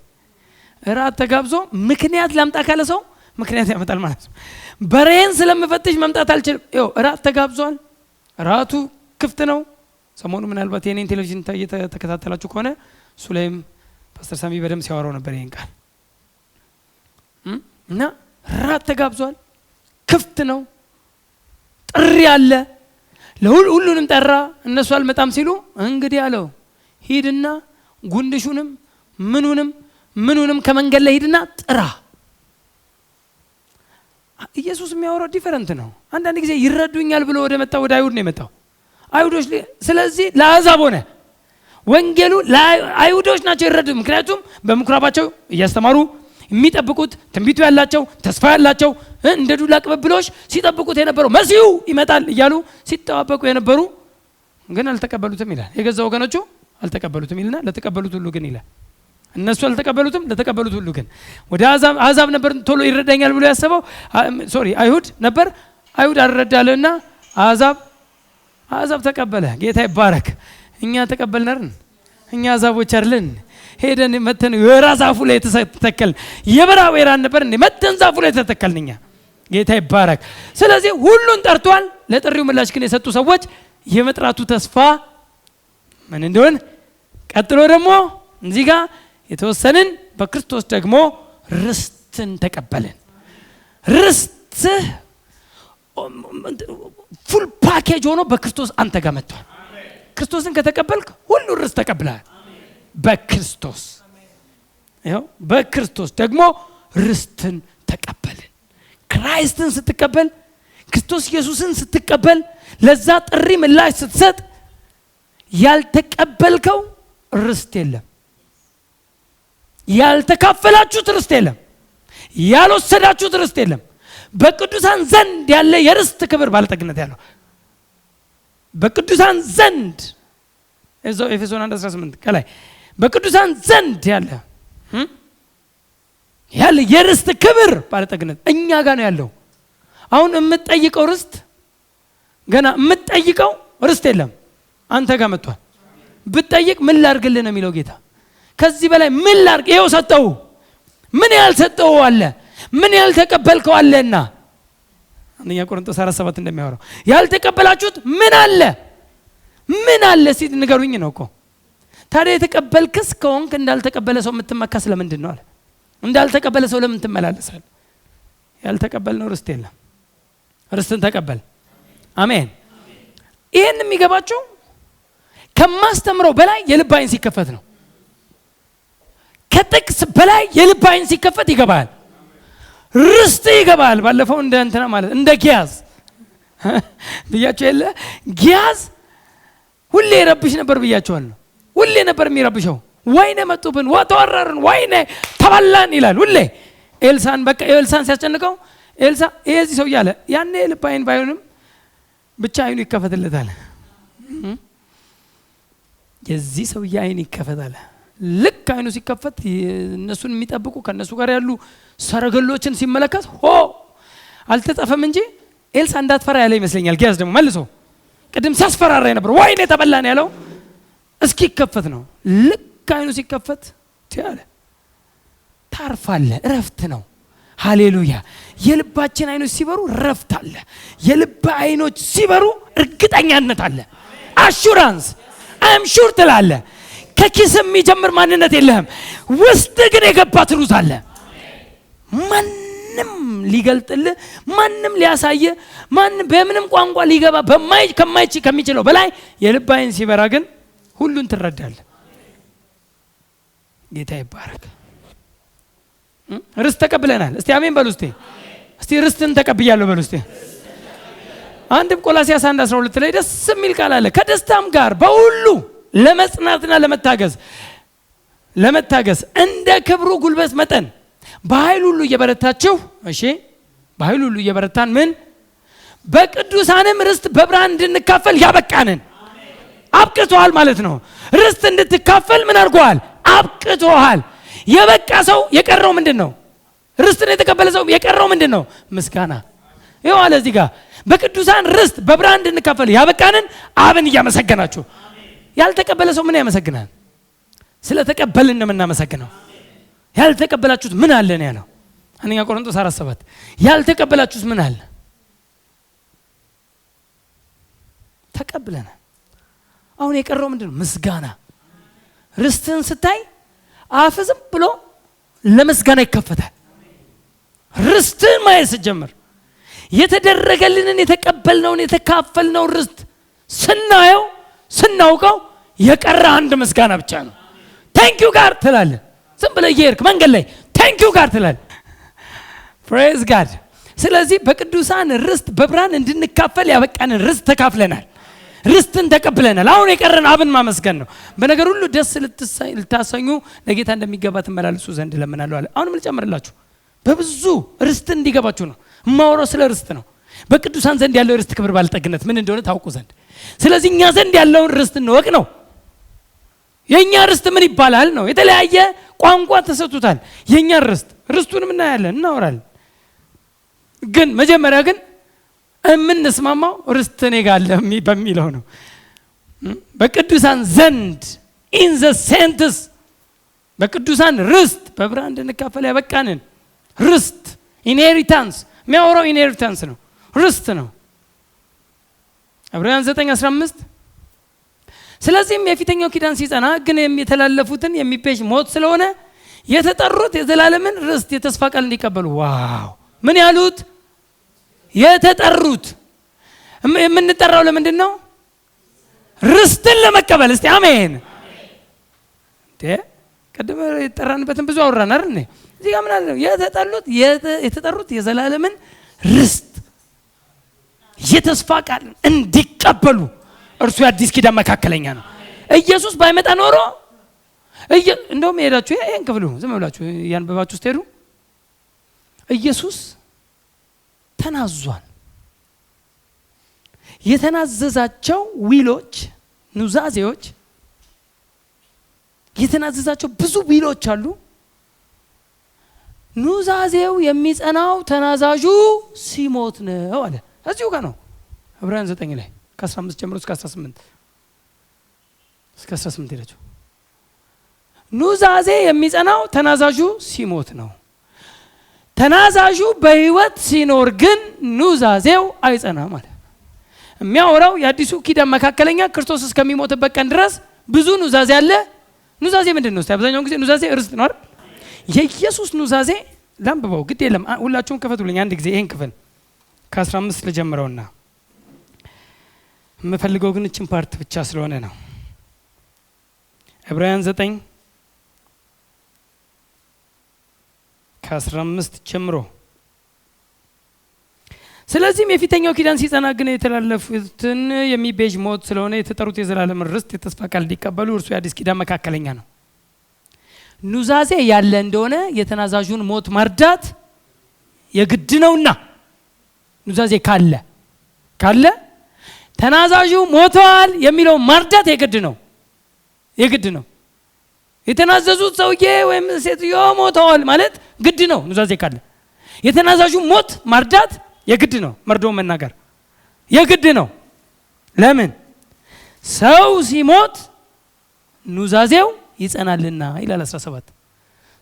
እራት ተጋብዞ ምክንያት ላምጣ ካለ ሰው ምክንያት ያመጣል ማለት ነው። በሬን ስለምፈትሽ መምጣት አልችልም። ይኸው እራት ተጋብዟል፣ እራቱ ክፍት ነው። ሰሞኑ ምናልባት የኔን ቴሌቪዥን ተከታተላችሁ ከሆነ እሱ ላይም ፓስተር ሳሚ በደምብ ሲያወራው ነበር ይሄን ቃል እና እራት ተጋብዟል፣ ክፍት ነው፣ ጥሪ አለ፣ ለሁሉንም ጠራ። እነሱ አልመጣም ሲሉ እንግዲህ አለው ሂድና ጉንድሹንም ምኑንም ከመንገድ ላይ ሂድና ጥራ። ኢየሱስ የሚያወራው ዲፈረንት ነው። አንዳንድ ጊዜ ይረዱኛል ብሎ ወደ አይሁድ ነው የመጣው። አይሁዶች ስለዚህ ለአሕዛብ ሆነ ወንጌሉ። ለአይሁዶች ናቸው ይረዱ። ምክንያቱም በምኩራባቸው እያስተማሩ የሚጠብቁት ትንቢቱ ያላቸው ተስፋ ያላቸው እንደ ዱላ ቅብብሎች ሲጠብቁት የነበረው መሲሁ ይመጣል እያሉ ሲጠባበቁ የነበሩ ግን አልተቀበሉትም ይላል። የገዛ ወገኖቹ አልተቀበሉትም ይልና ለተቀበሉት ሁሉ ግን ይላል። እነሱ አልተቀበሉትም፣ ለተቀበሉት ሁሉ ግን። ወደ አሕዛብ ነበር ቶሎ ይረዳኛል ብሎ ያሰበው አይሁድ ነበር። አይሁድ አልረዳለና አሕዛብ ተቀበለ። ጌታ ይባረክ። እኛ ተቀበልነርን። እኛ አሕዛቦች አይደለን። ሄደን መተን የወይራ ዛፉ ላይ ተተከልን። የበረሃ ወይራ ነበር እንዴ? መተን ዛፉ ላይ ተተከልንኛ። ጌታ ይባረክ። ስለዚህ ሁሉን ጠርቷል። ለጥሪው ምላሽ ግን የሰጡ ሰዎች የመጥራቱ ተስፋ ምን እንደሆነ ቀጥሎ ደግሞ እዚህ ጋር የተወሰንን በክርስቶስ ደግሞ ርስትን ተቀበልን። ርስት ፉል ፓኬጅ ሆኖ በክርስቶስ አንተ ጋር መጥቷል። ክርስቶስን ከተቀበልክ ሁሉ ርስት ተቀብለሃል በክርስቶስ። ይኸው በክርስቶስ ደግሞ ርስትን ተቀበልን። ክራይስትን ስትቀበል፣ ክርስቶስ ኢየሱስን ስትቀበል፣ ለዛ ጥሪ ምላሽ ስትሰጥ ያልተቀበልከው ርስት የለም። ያልተካፈላችሁት ርስት የለም። ያልወሰዳችሁት ርስት የለም። በቅዱሳን ዘንድ ያለ የርስት ክብር ባለጠግነት ያለው በቅዱሳን ዘንድ እዛው ኤፌሶን 1:18 ከላይ በቅዱሳን ዘንድ ያለ የርስት ክብር ባለጠግነት እኛ ጋር ነው ያለው። አሁን የምትጠይቀው ርስት ገና የምትጠይቀው ርስት የለም፣ አንተ ጋር መጥቷል። ብትጠይቅ ምን ላድርግልህ ነው የሚለው ጌታ። ከዚህ በላይ ምን ላድርግ? ይኸው ሰጠው። ምን ያልሰጠው አለ? ምን ያልተቀበልከው አለና አንደኛ ቆሮንቶስ 4:7 እንደሚያወራው ያልተቀበላችሁት ምን አለ? ምን አለ ሲል ንገሩኝ ነው እኮ። ታዲያ የተቀበልክስ ከሆንክ እንዳልተቀበለ ሰው የምትመካ ስለምንድን ነው አለ? እንዳልተቀበለ ሰው ለምን ትመላለሳለህ? ያልተቀበልነው ርስት የለም። ርስትን ተቀበል። አሜን። ይሄን የሚገባችሁ ከማስተምረው በላይ የልብ አይን ሲከፈት ነው። ከጥቅስ በላይ የልብ አይን ሲከፈት ይገባል። ርስት ይገባል። ባለፈው እንደ እንትና ማለት እንደ ጊያዝ ብያችሁ የለ ጊያዝ ሁሌ ይረብሽ ነበር ብያችኋለሁ። ሁሌ ነበር የሚረብሸው። ወይኔ መጡብን፣ ተወረርን፣ ወይኔ ተበላን ይላል ሁሌ። ኤልሳን በቃ ኤልሳን ሲያስጨንቀው ኤልሳ እዚህ ሰው እያለ ያኔ የልብ አይን ባይሆንም ብቻ አይኑ ይከፈትለታል። የዚህ ሰው አይን ይከፈታል። ልክ አይኑ ሲከፈት እነሱን የሚጠብቁ ከነሱ ጋር ያሉ ሰረገሎችን ሲመለከት አልተጠፈም እንጂ ኤልሳ እንዳትፈራ ያለ ይመስለኛል። ጊያዝ ደግሞ መልሶ ቅድም ሲያስፈራራ ነበር ወይኔ ተበላን ያለው እስኪከፈት ነው። ልክ አይኑ ሲከፈት ያለ ታርፋለ። እረፍት ነው። ሃሌሉያ። የልባችን አይኖች ሲበሩ እረፍት አለ። የልብ አይኖች ሲበሩ እርግጠኛነት አለ። አሹራንስ አም ሹር ትላለ። ከኪስ የሚጀምር ማንነት የለህም። ውስጥ ግን የገባ ትሩዝ አለ። ማንም ሊገልጥልህ፣ ማንም ሊያሳየ፣ ማንም በምንም ቋንቋ ሊገባ ከሚችለው በላይ የልብ አይን ሲበራ ግን ሁሉን ትረዳለህ። ጌታ ይባረክ። ርስት ተቀብለናል። እስቲ አሜን በሉ። እስቲ ርስትን ተቀብያለሁ በሉ። እስቲ አንድም ቆላስይስ 1:12 ላይ ደስ የሚል ቃል አለ። ከደስታም ጋር በሁሉ ለመጽናትና ለመታገስ እንደ ክብሩ ጉልበት መጠን በኃይል ሁሉ እየበረታችሁ፣ እሺ በኃይል ሁሉ እየበረታን ምን በቅዱሳንም ርስት በብርሃን እንድንካፈል ያበቃንን አብቅቶሃል ማለት ነው። ርስት እንድትካፈል ምን አድርጎሃል? አብቅቶሃል። የበቃ ሰው የቀረው ምንድነው? ርስትን የተቀበለ ሰው የቀረው ምንድነው? ምስጋና። ይኸው አለ እዚህ ጋር በቅዱሳን ርስት በብርሃን እንድንካፈል ያበቃንን አብን እያመሰገናችሁ። ያልተቀበለ ሰው ምን ያመሰግናል? ስለተቀበልን ነው የምናመሰግነው። ያልተቀበላችሁት ምን አለ ነው ያለው አንደኛ ቆሮንቶስ 4:7 ያልተቀበላችሁት ምን አለ? ተቀብለናል። አሁን የቀረው ምንድነው? ምስጋና። ርስትን ስታይ አፍ ዝም ብሎ ለምስጋና ይከፈታል። ርስትን ማየት ስትጀምር የተደረገልንን የተቀበልነውን የተካፈልነው ርስት ስናየው ስናውቀው የቀረ አንድ ምስጋና ብቻ ነው። ታንኪዩ ጋር ትላለህ። ዝም ብለህ እየሄድክ መንገድ ላይ ታንኪዩ ጋር ትላለህ። ፕሬዝ ጋድ። ስለዚህ በቅዱሳን ርስት በብርሃን እንድንካፈል ያበቃንን ርስት ተካፍለናል። ርስትን ተቀብለናል። አሁን የቀረን አብን ማመስገን ነው። በነገር ሁሉ ደስ ልታሰኙ ለጌታ እንደሚገባ ትመላለሱ ዘንድ ለምናለሁ አለ። አሁንም ልጨምርላችሁ በብዙ ርስትን እንዲገባችሁ ነው የማወራው። ስለ ርስት ነው። በቅዱሳን ዘንድ ያለው ርስት ክብር ባለጠግነት ምን እንደሆነ ታውቁ ዘንድ። ስለዚህ እኛ ዘንድ ያለውን ርስት እንወቅ ነው። የኛ ርስት ምን ይባላል ነው። የተለያየ ቋንቋ ተሰጥቶታል። የኛ ርስቱንም እናያለን፣ እናወራለን። ግን መጀመሪያ ግን የምንስማማው ርስት እኔ ጋር አለ በሚለው ነው። በቅዱሳን ዘንድ ኢን ዘ ሴንትስ በቅዱሳን ርስት በብርሃን እንድንካፈል ያበቃንን ርስት ኢንሄሪታንስ የሚያወራው ኢንሄሪታንስ ነው፣ ርስት ነው። ዕብራውያን 9:15 ስለዚህም የፊተኛው ኪዳን ሲጸና ግን የሚተላለፉትን የሚቤዥ ሞት ስለሆነ የተጠሩት የዘላለምን ርስት የተስፋ ቃል እንዲቀበሉ። ዋው! ምን ያሉት? የተጠሩት። የምንጠራው ለምንድን ነው? ርስትን ለመቀበል። እስቲ አሜን። ቀደም የተጠራንበትን ብዙ አወራን አይደል? እዚህ ጋር ምን አለ? የተጠሩት የዘላለምን ርስት የተስፋ ቃል እንዲቀበሉ እርሱ የአዲስ ኪዳን መካከለኛ ነው። ኢየሱስ ባይመጣ ኖሮ እንደውም ሄዳችሁ ይሄን ክፍሉ ዝም ብላችሁ ያንበባችሁ ስትሄዱ ኢየሱስ ተናዟል። የተናዘዛቸው ዊሎች ኑዛዜዎች የተናዘዛቸው ብዙ ዊሎች አሉ። ኑዛዜው የሚጸናው ተናዛዡ ሲሞት ነው አለ። እዚሁ ጋር ነው ዕብራውያን 9 ላይ ከ15 ጀምሮ እስከ 18 ሄዳችሁ ኑዛዜ የሚጸናው ተናዛዡ ሲሞት ነው። ተናዛዡ በህይወት ሲኖር ግን ኑዛዜው አይጸናም ማለት። የሚያወራው የአዲሱ ኪዳን መካከለኛ ክርስቶስ እስከሚሞትበት ቀን ድረስ ብዙ ኑዛዜ አለ። ኑዛዜ ምንድን ነው? አብዛኛውን ጊዜ ኑዛዜ ርስት ነው አይደል? የኢየሱስ ኑዛዜ ላንብበው፣ ግድ የለም ሁላችሁም ክፈቱልኝ አንድ ጊዜ ይሄን ክፍል ከ15 ልጀምረውና የምፈልገው ግን እችን ፓርት ብቻ ስለሆነ ነው። ዕብራውያን 9 ከ15 ጀምሮ ስለዚህም የፊተኛው ኪዳን ሲጸና ግን የተላለፉትን የሚቤዥ ሞት ስለሆነ የተጠሩት የዘላለም ርስት የተስፋ ቃል እንዲቀበሉ እርሱ የአዲስ ኪዳን መካከለኛ ነው። ኑዛዜ ያለ እንደሆነ የተናዛዡን ሞት ማርዳት የግድ ነውና ኑዛዜ ካለ ተናዛዡ ሞቷል የሚለው ማርዳት የግድ ነው። የተናዘዙት ሰውዬ ወይም ሴትዮ ሞተዋል ማለት ግድ ነው። ኑዛዜ ካለ የተናዛዡ ሞት ማርዳት የግድ ነው። መርዶ መናገር የግድ ነው። ለምን? ሰው ሲሞት ኑዛዜው ይጸናልና ይላል 17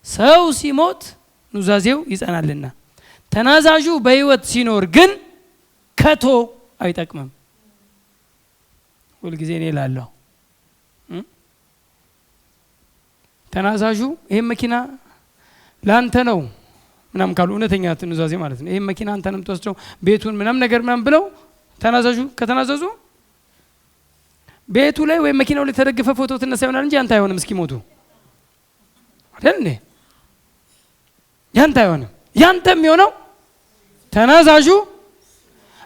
ሰው ሲሞት ኑዛዜው ይጸናልና ተናዛዡ በህይወት ሲኖር ግን ከቶ አይጠቅምም። ሁሉ ጊዜ እኔ እላለሁ ተናዛዡ ይሄን መኪና ላንተ ነው ምናምን ካሉ እውነተኛ ኑዛዜ ማለት ነው። ይሄን መኪና አንተ ነው የምትወስደው ቤቱን ምናምን ነገር ምናምን ብለው ተናዛዡ ከተናዘዙ ቤቱ ላይ ወይ መኪናው ላይ ተደግፈ ፎቶ ተነሳ ይሆናል እንጂ አንተ አይሆንም እስኪሞቱ አይደል እንዴ? ያንተ አይሆንም። ያንተ የሚሆነው ተናዛዡ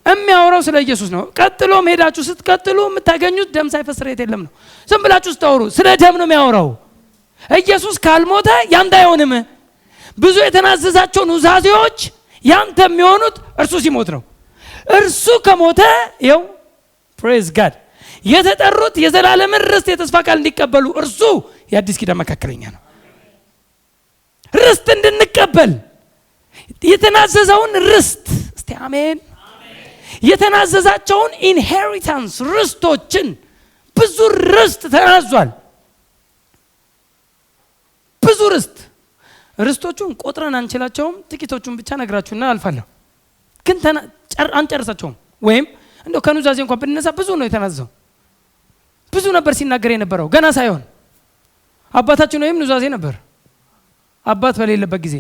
የሚያወራው ስለ ኢየሱስ ነው። ቀጥሎ ሄዳችሁ ስትቀጥሉ የምታገኙት ደም ሳይፈስ ስርየት የለም ነው። ዝም ብላችሁ ስታወሩ ስለ ደም ነው የሚያወራው። ኢየሱስ ካልሞተ ያንተ አይሆንም። ብዙ የተናዘዛቸው ኑዛዜዎች ያንተ የሚሆኑት እርሱ ሲሞት ነው። እርሱ ከሞተ ይኸው ፕሬዝ ጋድ የተጠሩት የዘላለምን ርስት የተስፋ ቃል እንዲቀበሉ እርሱ የአዲስ ኪዳን መካከለኛ ነው። ርስት እንድንቀበል የተናዘዘውን ርስት እስቲ አሜን። የተናዘዛቸውን ኢንሄሪታንስ ርስቶችን ብዙ ርስት ተናዟል። ብዙ ርስቶቹን ቆጥረን አንችላቸውም። ጥቂቶቹን ብቻ ነግራችሁና አልፋለሁ። ግን አንጨርሳቸውም። ወይም እንደው ከኑዛዜ እንኳን ብንነሳ ብዙ ነው የተናዘዘው። ብዙ ነበር ሲናገር የነበረው ገና ሳይሆን አባታችን ወይም ኑዛዜ ነበር። አባት በሌለበት ጊዜ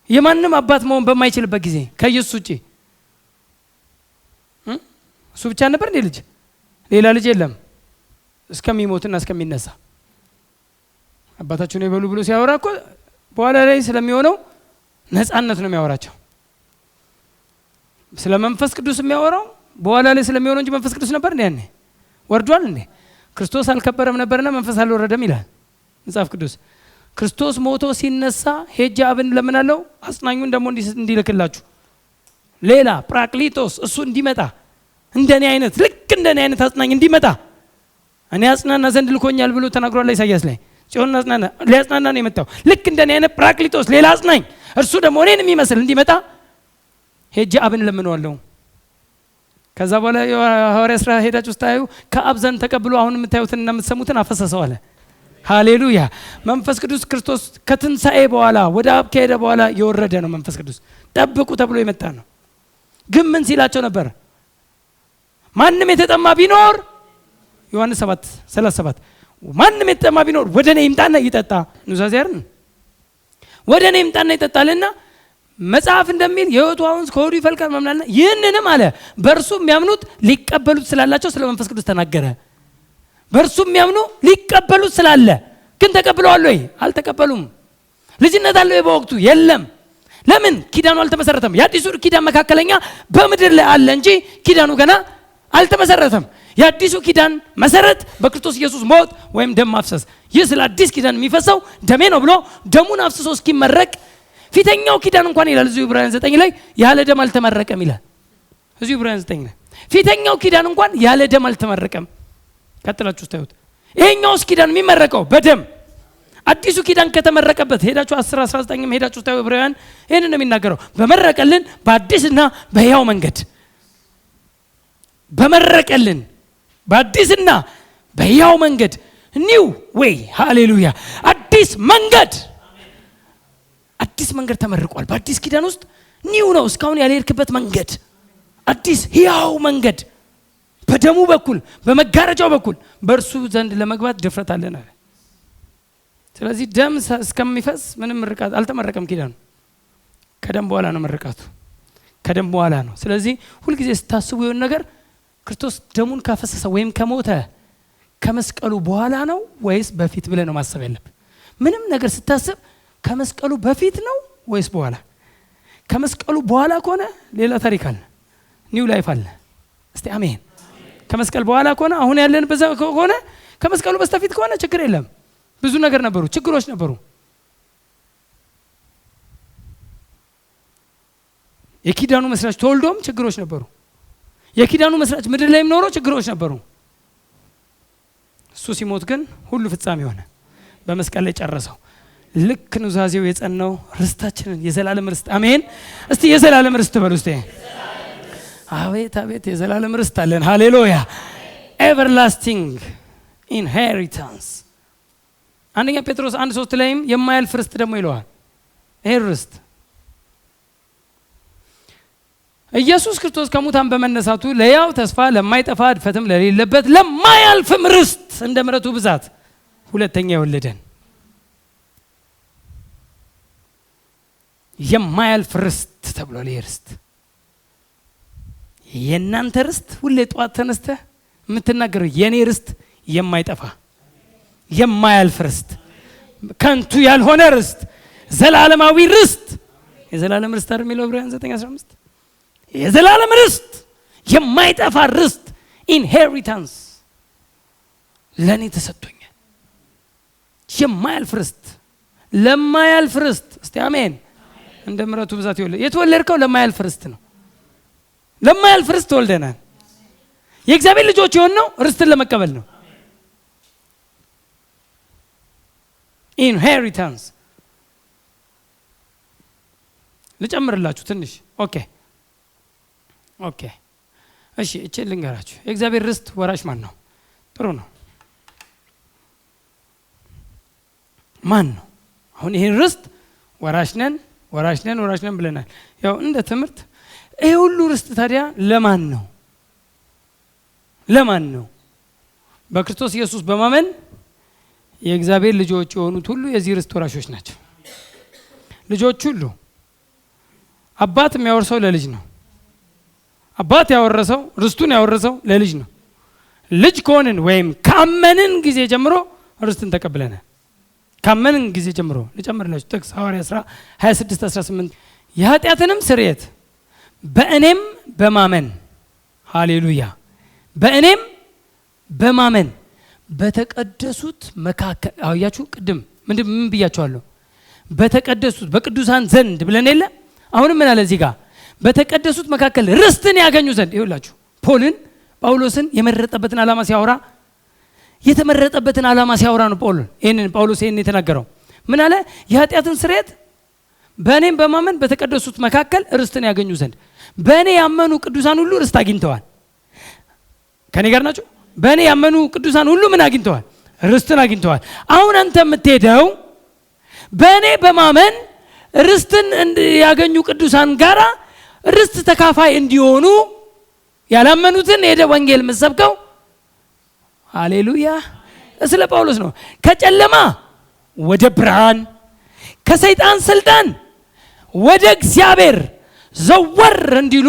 የማንም አባት መሆን በማይችልበት ጊዜ ከኢየሱስ ውጪ እሱ ብቻ ነበር እንዴ ልጅ? ሌላ ልጅ የለም እስከሚሞትና እስከሚነሳ። አባታችን ይበሉ ብሎ ሲያወራ እኮ በኋላ ላይ ስለሚሆነው ነፃነት ነው የሚያወራቸው። ስለ መንፈስ ቅዱስ የሚያወራው በኋላ ላይ ስለሚሆነው እንጂ መንፈስ ቅዱስ ነበር እንዴ? ያኔ ወርዷል እንዴ? ክርስቶስ አልከበረም ነበርና መንፈስ አልወረደም ይላል መጽሐፍ ቅዱስ። ክርስቶስ ሞቶ ሲነሳ ሄጄ አብን ለምናለው አጽናኙን ደግሞ እንዲልክላችሁ ሌላ ፕራክሊቶስ እሱ እንዲመጣ እንደኔ አይነት ልክ እንደኔ አይነት አጽናኝ እንዲመጣ እኔ አጽናና ዘንድ ልኮኛል ብሎ ተናግሯል ኢሳይያስ ላይ። ጽዮን አጽናና ሊያጽናና ነው የመጣው። ልክ እንደኔ አይነት ፕራክሊቶስ ሌላ አጽናኝ እርሱ ደግሞ እኔን የሚመስል እንዲመጣ ሄጄ አብን ለምነዋለሁ። ከዛ በኋላ ሐዋርያ ሥራ ሄዳችሁ ስታዩ ከአብ ዘንድ ተቀብሎ አሁን የምታዩትና የምትሰሙትን አፈሰሰው አለ። ሃሌሉያ። መንፈስ ቅዱስ ክርስቶስ ከትንሣኤ በኋላ ወደ አብ ከሄደ በኋላ የወረደ ነው። መንፈስ ቅዱስ ጠብቁ ተብሎ የመጣ ነው። ግን ምን ሲላቸው ነበር? ማንም የተጠማ ቢኖር ዮሐንስ 7:37 ማንም የተጠማ ቢኖር ወደ እኔ ይምጣና ይጠጣ። ኑዛዜ አይደል? ወደ እኔ ይምጣና ይጠጣልና መጽሐፍ እንደሚል የሕይወት ውሃ ወንዝ ከሆዱ ይፈልቃል መምናልና ይህንንም አለ በእርሱ የሚያምኑት ሊቀበሉት ስላላቸው ስለ መንፈስ ቅዱስ ተናገረ። በእርሱ የሚያምኑ ሊቀበሉት ስላለ። ግን ተቀብለዋል ወይ? አልተቀበሉም። ልጅነት አለ ወይ? በወቅቱ የለም። ለምን? ኪዳኑ አልተመሰረተም። የአዲሱ ኪዳን መካከለኛ በምድር ላይ አለ እንጂ ኪዳኑ ገና አልተመሰረተም። የአዲሱ ኪዳን መሰረት በክርስቶስ ኢየሱስ ሞት ወይም ደም ማፍሰስ። ይህ ስለ አዲስ ኪዳን የሚፈሰው ደሜ ነው ብሎ ደሙን አፍስሶ እስኪመረቅ ፊተኛው ኪዳን እንኳን ይላል እዚሁ ዕብራውያን 9 ላይ ያለ ደም አልተመረቀም ይላል። እዚሁ ዕብራውያን 9 ላይ ፊተኛው ኪዳን እንኳን ያለ ደም አልተመረቀም። ቀጥላችሁ ታዩት። ይሄኛውስ ኪዳን የሚመረቀው በደም። አዲሱ ኪዳን ከተመረቀበት ሄዳችሁ 10:19 ሄዳችሁ ታዩ። ዕብራውያን ይሄንን ነው የሚናገረው። በመረቀልን በአዲስና በሕያው መንገድ። በመረቀልን በአዲስና በሕያው መንገድ ኒው ዌይ። ሃሌሉያ። አዲስ መንገድ ተመርቋል። በአዲስ ኪዳን ውስጥ ኒው ነው፣ እስካሁን ያልሄድክበት መንገድ፣ አዲስ ሕያው መንገድ በደሙ በኩል በመጋረጃው በኩል በእርሱ ዘንድ ለመግባት ድፍረት አለን አለ። ስለዚህ ደም እስከሚፈስ ምንም ምርቃት አልተመረቀም ኪዳኑ። ከደም በኋላ ነው መርቃቱ፣ ከደም በኋላ ነው። ስለዚህ ሁልጊዜ ስታስቡ የሆነ ነገር ክርስቶስ ደሙን ካፈሰሰ ወይም ከሞተ ከመስቀሉ በኋላ ነው ወይስ በፊት ብለህ ነው ማሰብ ያለብህ። ምንም ነገር ስታስብ ከመስቀሉ በፊት ነው ወይስ በኋላ? ከመስቀሉ በኋላ ከሆነ ሌላ ታሪክ አለ፣ ኒው ላይፍ አለ። እስቲ አሜን። ከመስቀል በኋላ ከሆነ አሁን ያለን በዛ ከሆነ ከመስቀሉ በስተፊት ከሆነ ችግር የለም። ብዙ ነገር ነበሩ፣ ችግሮች ነበሩ። የኪዳኑ መስራች ተወልዶም ችግሮች ነበሩ። የኪዳኑ መስራች ምድር ላይም ኖሮ ችግሮች ነበሩ። እሱ ሲሞት ግን ሁሉ ፍጻሜ ሆነ፣ በመስቀል ላይ ጨረሰው። ልክ ኑዛዜው የጸናው ርስታችንን የዘላለም ርስት። አሜን። እስቲ የዘላለም ርስት በሉ እስቲ። አቤት አቤት የዘላለም ርስት አለን። ሃሌሉያ። ኤቨርላስቲንግ ኢንሄሪታንስ። አንደኛ ጴጥሮስ 1:3 ላይም የማያልፍ ርስት ደግሞ ይለዋል። ይሄ ርስት ኢየሱስ ክርስቶስ ከሙታን በመነሳቱ ለያው ተስፋ ለማይጠፋ እድፈትም ለሌለበት ለማያልፍም ርስት እንደ ምሕረቱ ብዛት ሁለተኛ የወለደን የማያልፍ ርስት ተብሏል። ይሄ ርስት የእናንተ ርስት ሁሌ ጠዋት ተነስተህ የምትናገረው የኔ ርስት የማይጠፋ የማያልፍ ርስት፣ ከንቱ ያልሆነ ርስት፣ ዘላለማዊ ርስት። የዘላለም ርስት አይደል የሚለው ዕብራውያን 9:15 የዘላለም ርስት፣ የማይጠፋ ርስት ኢንሄሪታንስ ለኔ ተሰጥቶኛል። የማያልፍ ርስት፣ ለማያልፍ ርስት። እስቲ አሜን። እንደ ምሕረቱ ብዛት የተወለድከው ለማያልፍ ርስት ነው። ለማያልፍ ርስት ተወልደናል። የእግዚአብሔር ልጆች የሆነው ርስትን ለመቀበል ነው። ኢንሄሪታንስ ልጨምርላችሁ ትንሽ። ኦኬ እሺ፣ እቺ ልንገራችሁ። የእግዚአብሔር ርስት ወራሽ ማን ነው? ጥሩ ነው። ማን ነው? አሁን ይሄን ርስት ወራሽ ነን ብለናል። ያው እንደ ትምህርት ይሄ ሁሉ ርስት ታዲያ ለማን ነው? በክርስቶስ ኢየሱስ በማመን የእግዚአብሔር ልጆች የሆኑት ሁሉ የዚህ ርስት ወራሾች ናቸው። ልጆች ሁሉ አባት የሚያወርሰው ለልጅ ነው። አባት ያወረሰው ርስቱን ያወረሰው ለልጅ ነው። ልጅ ከሆንን ወይም ካመንን ጊዜ ጀምሮ ርስትን ተቀብለናል። ካመንን ጊዜ ጀምሮ ልጨምርላችሁ ጥቅስ ሐዋርያ 26:18 የኃጢአትንም ስርየት በእኔም በማመን ሃሌሉያ፣ በእኔም በማመን በተቀደሱት መካከል። አያችሁ ቅድም ምን ብያቸዋለሁ? በተቀደሱት በቅዱሳን ዘንድ ብለን የለ። አሁንም ምን አለ እዚህ ጋር? በተቀደሱት መካከል ርስትን ያገኙ ዘንድ። ይኸውላችሁ ጳውሎስን የመረጠበትን ዓላማ ሲያወራ የተመረጠበትን ዓላማ ሲያወራ ነው ጳውሎስ ይሄን የተናገረው። ምን አለ? የኃጢአትን ስርየት በእኔም በማመን በተቀደሱት መካከል ርስትን ያገኙ ዘንድ። በእኔ ያመኑ ቅዱሳን ሁሉ ርስት አግኝተዋል። ከኔ ጋር ናቸው? በእኔ ያመኑ ቅዱሳን ሁሉ ምን አግኝተዋል? ርስትን አግኝተዋል። አሁን አንተ የምትሄደው በእኔ በማመን ርስትን ያገኙ ቅዱሳን ጋራ ርስት ተካፋይ እንዲሆኑ ያላመኑትን ሄደ ወንጌል የምትሰብከው። ሃሌሉያ። ስለ ጳውሎስ ነው። ከጨለማ ወደ ብርሃን፣ ከሰይጣን ስልጣን ወደ እግዚአብሔር ዘወር እንዲሉ።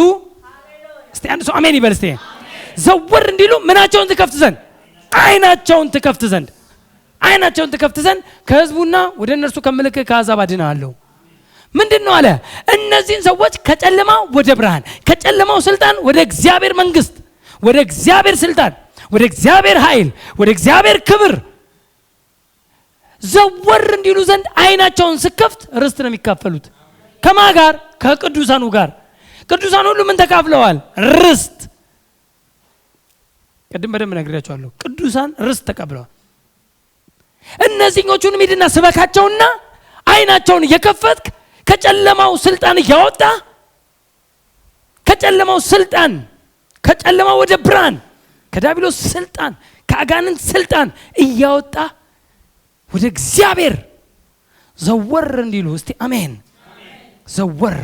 እስቲ አንድ ሰው አሜን ይበል። እስቲ ዘወር እንዲሉ ምናቸውን ትከፍት ዘንድ? አይናቸውን ትከፍት ዘንድ። አይናቸውን ትከፍት ዘንድ ከህዝቡና ወደ እነርሱ ከምልክት ከአሕዛብ አድናለሁ። ምንድን ነው አለ? እነዚህን ሰዎች ከጨለማ ወደ ብርሃን፣ ከጨለማው ስልጣን ወደ እግዚአብሔር መንግስት፣ ወደ እግዚአብሔር ስልጣን፣ ወደ እግዚአብሔር ኃይል፣ ወደ እግዚአብሔር ክብር ዘወር እንዲሉ ዘንድ አይናቸውን ስከፍት ርስት ነው የሚካፈሉት። ከማ ጋር? ከቅዱሳኑ ጋር። ቅዱሳን ሁሉ ምን ተካፍለዋል? ርስት። ቅድም በደንብ ነግሬያቸዋለሁ። ቅዱሳን ርስት ተቀብለዋል። እነዚህኞቹን ሂድና ስበካቸውና አይናቸውን እየከፈትክ ከጨለማው ስልጣን እያወጣ፣ ከጨለማው ስልጣን፣ ከጨለማው ወደ ብርሃን፣ ከዲያብሎስ ስልጣን፣ ከአጋንንት ስልጣን እያወጣ ወደ እግዚአብሔር ዘወር እንዲሉ። እስቲ አሜን። ዘወር።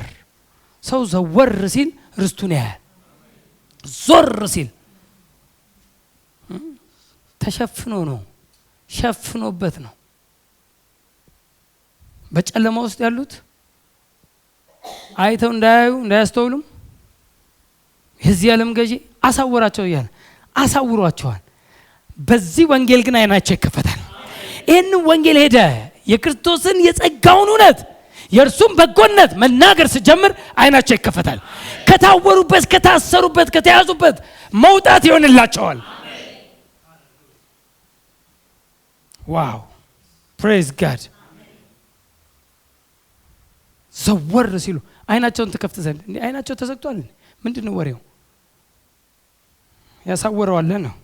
ሰው ዘወር ሲል ርስቱን ያያል። ዞር ሲል ተሸፍኖ ነው፣ ሸፍኖበት ነው። በጨለማ ውስጥ ያሉት አይተው እንዳያዩ እንዳያስተውሉም የዚህ ዓለም ገዢ አሳወራቸው እያለ አሳውሯቸዋል። በዚህ ወንጌል ግን አይናቸው ይከፈታል። ይህን ወንጌል ሄደ የክርስቶስን የጸጋውን እውነት የእርሱም በጎነት መናገር ሲጀምር አይናቸው ይከፈታል። ከታወሩበት፣ ከታሰሩበት፣ ከተያዙበት መውጣት ይሆንላቸዋል። ዋው ፕሬዝ ጋድ። ዘወር ሲሉ አይናቸውን ትከፍት ዘንድ። እንዴ አይናቸው ተዘግቷል። ምንድን ነው ወሬው? ያሳወረዋል ነው።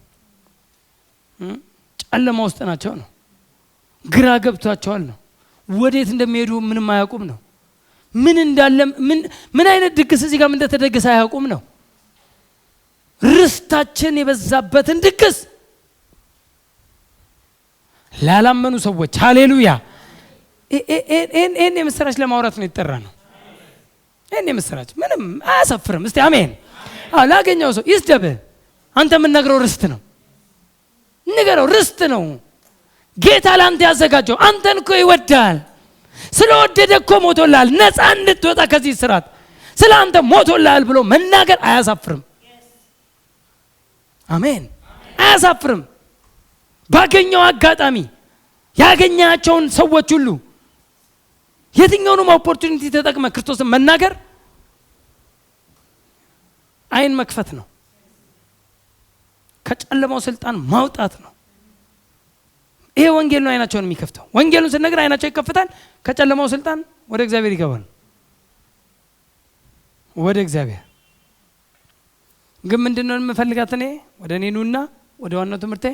ጨለማ ውስጥ ናቸው ነው። ግራ ገብቷቸዋል ነው። ወዴት እንደሚሄዱ ምንም አያውቁም ነው። ምን እንዳለ ምን አይነት ድግስ እዚህ ጋር እንደተደገሰ አያውቁም ነው። ርስታችን የበዛበትን ድግስ ላላመኑ ሰዎች ሃሌሉያ። ይህን የምስራች ለማውራት ነው የተጠራ ነው። ይህን የምስራች ምንም አያሳፍርም። እስቲ አሜን። ላገኘው ሰው ይስደብህ። አንተ የምንነግረው ርስት ነው። ንገረው፣ ርስት ነው። ጌታ ለአንተ ያዘጋጀው። አንተን እኮ ይወዳል። ስለወደደ እኮ ሞቶልሃል። ነፃ እንድትወጣ ከዚህ ስራት ስለ አንተ ሞቶልሃል ብሎ መናገር አያሳፍርም። አሜን። አያሳፍርም። ባገኘው አጋጣሚ ያገኛቸውን ሰዎች ሁሉ የትኛውንም ኦፖርቹኒቲ ተጠቅመ ክርስቶስን መናገር አይን መክፈት ነው። ከጨለማው ስልጣን ማውጣት ነው። ይሄ ወንጌል ነው አይናቸውን የሚከፍተው። ወንጌሉን ስንነግር አይናቸው ይከፈታል። ከጨለማው ስልጣን ወደ እግዚአብሔር ይገባል። ወደ እግዚአብሔር ግን ምንድነው የምፈልጋት እኔ? ወደ እኔ ኑና ወደ ዋናው ትምህርቴ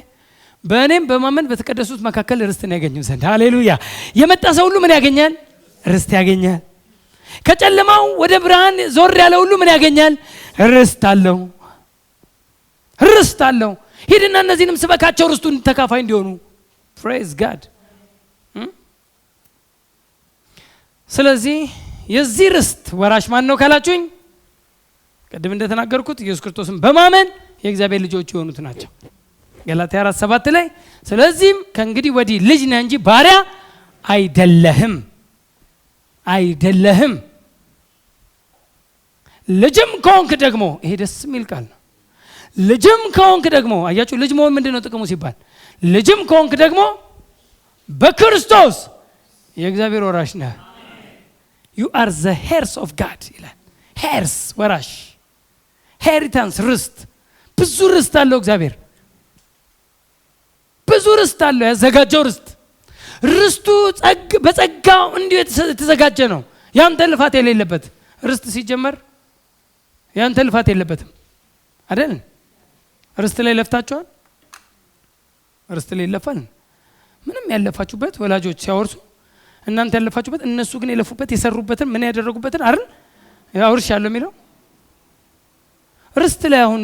በእኔም በማመን በተቀደሱት መካከል ርስትን ያገኙ ዘንድ። ሃሌሉያ። የመጣ ሰው ሁሉ ምን ያገኛል? ርስት ያገኛል። ከጨለማው ወደ ብርሃን ዞር ያለ ሁሉ ምን ያገኛል? ርስት አለው። ርስት አለው። ሂድና እነዚህንም ስበካቸው ርስቱን ተካፋይ እንዲሆኑ። ፕሬዝ ጋድ። ስለዚህ የዚህ ርስት ወራሽ ማን ነው ካላችሁኝ፣ ቅድም እንደተናገርኩት ኢየሱስ ክርስቶስን በማመን የእግዚአብሔር ልጆች የሆኑት ናቸው። ገላትያ 4:7 ላይ ስለዚህም ከእንግዲህ ወዲህ ልጅ ነህ እንጂ ባሪያ አይደለህም። አይደለህም። ልጅም ከሆንክ ደግሞ፣ ይሄ ደስ የሚል ቃል ነው። ልጅም ከሆንክ ደግሞ፣ አያችሁ ልጅ መሆን ምንድነው ጥቅሙ ሲባል፣ ልጅም ከሆንክ ደግሞ በክርስቶስ የእግዚአብሔር ወራሽ ነህ። you are the heirs of God ይላል። heirs ወራሽ፣ inheritance ርስት። ብዙ ርስት አለው እግዚአብሔር። ብዙ ርስት አለው ያዘጋጀው ርስት። ርስቱ በጸጋው እንዲሁ የተዘጋጀ ነው። ያንተ ልፋት የሌለበት ርስት ሲጀመር ያንተ ልፋት የለበትም አይደል? ርስት ላይ ለፍታችኋል? ርስት ላይ ለፋን ምንም ያለፋችሁበት ወላጆች ሲያወርሱ እናንተ ያለፋችሁበት እነሱ ግን የለፉበት የሰሩበትን ምን ያደረጉበትን አይደል ያወርሽ ያለው የሚለው ርስት ላይ አሁን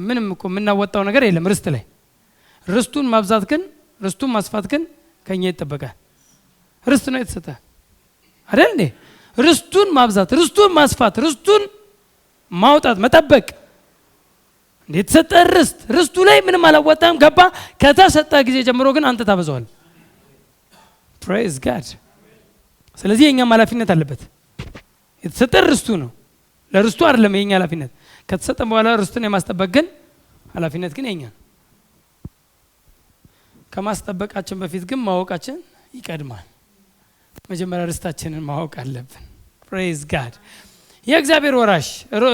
ምንም እኮ የምናወጣው ነገር የለም ርስት ላይ። ርስቱን ማብዛት ግን ርስቱን ማስፋት ግን ከኛ ይጠበቃል። ርስት ነው የተሰጠ አይደል እንዴ? ርስቱን ማብዛት፣ ርስቱን ማስፋት፣ ርስቱን ማውጣት፣ መጠበቅ እንዴት ተሰጠ? ርስቱ ላይ ምንም አላወጣም ገባ። ከተሰጠ ጊዜ ጀምሮ ግን አንተ ታበዛዋል። ፕሬዝ ጋድ። ስለዚህ የኛም ኃላፊነት አለበት። የተሰጠ ርስቱ ነው፣ ለርስቱ አይደለም የኛ ኃላፊነት። ከተሰጠ በኋላ ርስቱን የማስጠበቅ ግን ኃላፊነት ግን የኛ። ከማስጠበቃችን በፊት ግን ማወቃችን ይቀድማል። መጀመሪያ ርስታችንን ማወቅ አለብን። ፕሬዝ ጋድ። የእግዚአብሔር ወራሽ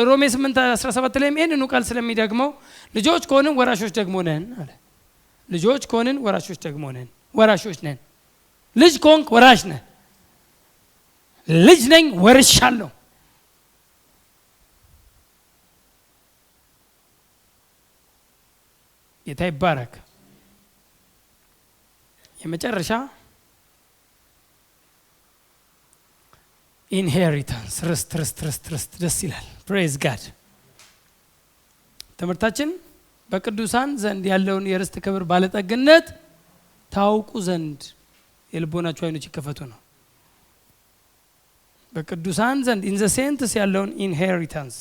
ሮሜ 8:17 ላይ ይህንኑ ቃል ስለሚደግመው ልጆች ከሆንን ወራሾች ደግሞ ነን አለ። ልጆች ከሆንን ወራሾች ደግሞ ነን። ወራሾች ነን። ልጅ ከሆንክ ወራሽ ነህ። ልጅ ነኝ ወርሻለሁ። ጌታ ይባረክ። የመጨረሻ ኢንሄሪታንስ ርስት ደስ ይላል። ፕሬዝ ጋድ። ትምህርታችን በቅዱሳን ዘንድ ያለውን የርስት ክብር ባለጠግነት ታውቁ ዘንድ የልቦናችሁ አይኖች ይከፈቱ ነው። በቅዱሳን ዘንድ ኢን ዘ ሴንትስ ያለውን ኢንሄሪታንስ።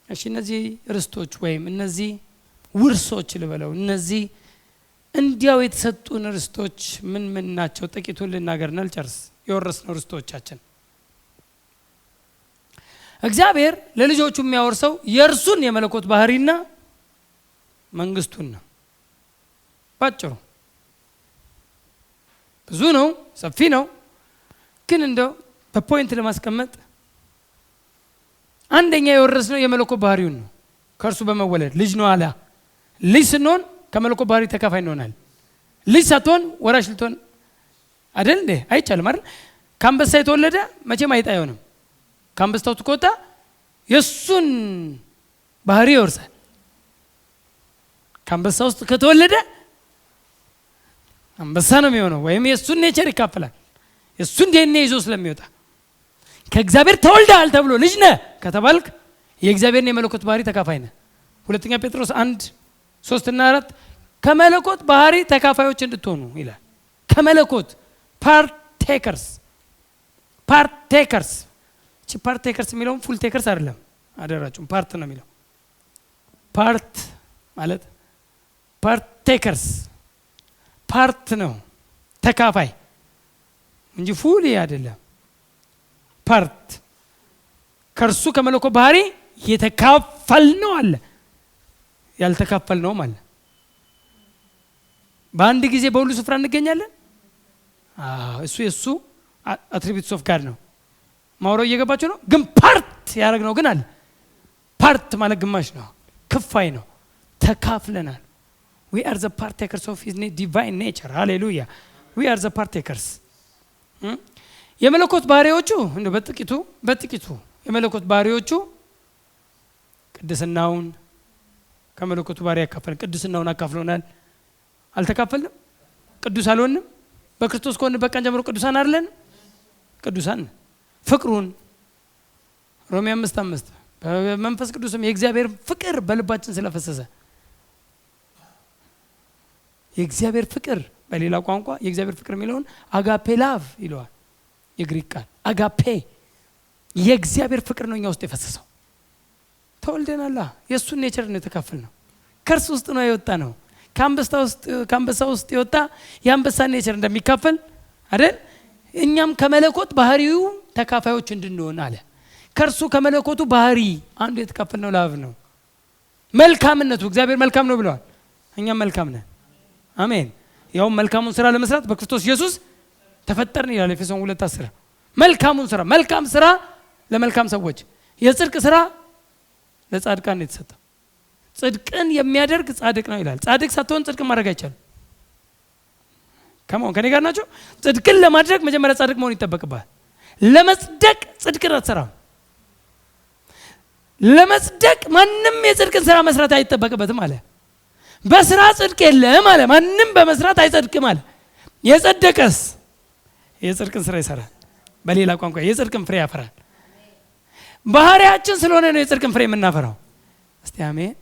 እሺ እነዚህ ርስቶች ወይም እነዚህ ውርሶች ልበለው፣ እነዚህ እንዲያው የተሰጡን ርስቶች ምን ምን ናቸው? ጥቂቱን ልናገርና ልጨርስ። የወረስነው ርስቶቻችን እግዚአብሔር ለልጆቹ የሚያወርሰው የእርሱን የመለኮት ባህሪና መንግስቱን ነው። ባጭሩ ብዙ ነው፣ ሰፊ ነው። ግን እንደው በፖይንት ለማስቀመጥ አንደኛ የወረስነው የመለኮት ባህሪውን ነው። ከእርሱ በመወለድ ልጅ ነው አለ። ልጅ ስንሆን ከመለኮት ባህሪ ተካፋይ እንሆናል። ልጅ ሳትሆን ወራሽ ልትሆን አይደል እንዴ? አይቻልም አይደል? ከአንበሳ የተወለደ መቼም አይጣ አይሆንም። ከአንበሳው ከወጣ የሱን ባህሪ ይወርሳል። ከአንበሳ ውስጥ ከተወለደ አንበሳ ነው የሚሆነው፣ ወይም የሱን ኔቸር ይካፈላል። የሱን ዲኤንኤ ይዞ ስለሚወጣ ከእግዚአብሔር ተወልደሃል ተብሎ ልጅ ነህ ከተባልክ የእግዚአብሔርን የመለኮት ባህሪ ተካፋይ ነህ። ሁለተኛ ጴጥሮስ 1:3-4 ከመለኮት ባህሪ ተካፋዮች እንድትሆኑ ይላል። ከመለኮት ፓርቴከርስ ፓርቴከርስ የሚለውም ፉል ቴከርስ አይደለም፣ አደራችሁም ፓርት ነው የሚለው። ፓርት ማለት ፓርቴከርስ ፓርት ነው፣ ተካፋይ እንጂ ፉል አይደለም። ፓርት ከእርሱ ከመለኮት ባህሪ የተካፈል ነው አለ፣ ያልተካፈል ነው ማለት። በአንድ ጊዜ በሁሉ ስፍራ እንገኛለን። እሱ የሱ አትሪቢዩትስ ኦፍ ጋድ ነው። ማውራው እየገባችሁ ነው። ግን ፓርት ያደረግነው ግን አለ። ፓርት ማለት ግማሽ ነው፣ ክፋይ ነው፣ ተካፍለናል። we are the partakers of his divine nature. hallelujah. we are the partakers. የመለኮት ባህሪዎቹ እንደው በጥቂቱ የመለኮት ባህሪዎቹ ቅድስናውን ከመለኮቱ ባህሪ ያካፈል። ቅድስናውን አካፍሎናል። አልተካፈልንም? ቅዱስ አልሆንም? በክርስቶስ ከሆነ በቀን ጀምሮ ቅዱሳን አይደለን? ቅዱሳን። ፍቅሩን ሮሜ 5:5 በመንፈስ ቅዱስም የእግዚአብሔር ፍቅር በልባችን ስለፈሰሰ፣ የእግዚአብሔር ፍቅር በሌላ ቋንቋ የእግዚአብሔር ፍቅር የሚለውን አጋፔ ላቭ ይለዋል። የግሪክ ቃል አጋፔ፣ የእግዚአብሔር ፍቅር ነው እኛ ውስጥ የፈሰሰው። ተወልደናል። የእሱን ኔቸር ነው የተካፈልነው። ከእርሱ ውስጥ ነው የወጣ ነው። ከአንበሳ ውስጥ የወጣ የአንበሳን ኔቸር እንደሚካፈል አይደል? እኛም ከመለኮት ባህሪው ተካፋዮች እንድንሆን አለ። ከእርሱ ከመለኮቱ ባህሪ አንዱ የተካፈልነው ላቭ ነው። መልካምነቱ እግዚአብሔር መልካም ነው ብለዋል። እኛም መልካም ነን። አሜን። ያውም መልካሙን ስራ ለመስራት በክርስቶስ ኢየሱስ ተፈጠርን ይላል ኤፌሶን 2:10። መልካሙን ስራ፣ መልካም ስራ ለመልካም ሰዎች፣ የጽድቅ ስራ ለጻድቃን ነው የተሰጠው። ጽድቅን የሚያደርግ ጻድቅ ነው ይላል። ጻድቅ ሳትሆን ጽድቅ ማድረግ አይቻልም። ከኔ ጋር ናቸው? ጽድቅን ለማድረግ መጀመሪያ ጻድቅ መሆን ይጠበቅብሃል። ለመጽደቅ ጽድቅን አትሰራም። ለመጽደቅ ማንም የጽድቅን ስራ መስራት አይጠበቅበትም አለ። በስራ ጽድቅ የለም አለ። ማንም በመስራት አይጸድቅም አለ። የጸደቀስ የጽድቅን ስራ ይሰራል። በሌላ ቋንቋ የጽድቅን ፍሬ ያፈራል። ባህሪያችን ስለሆነ ነው የጽድቅን ፍሬ የምናፈራው። እስቲ አሜን።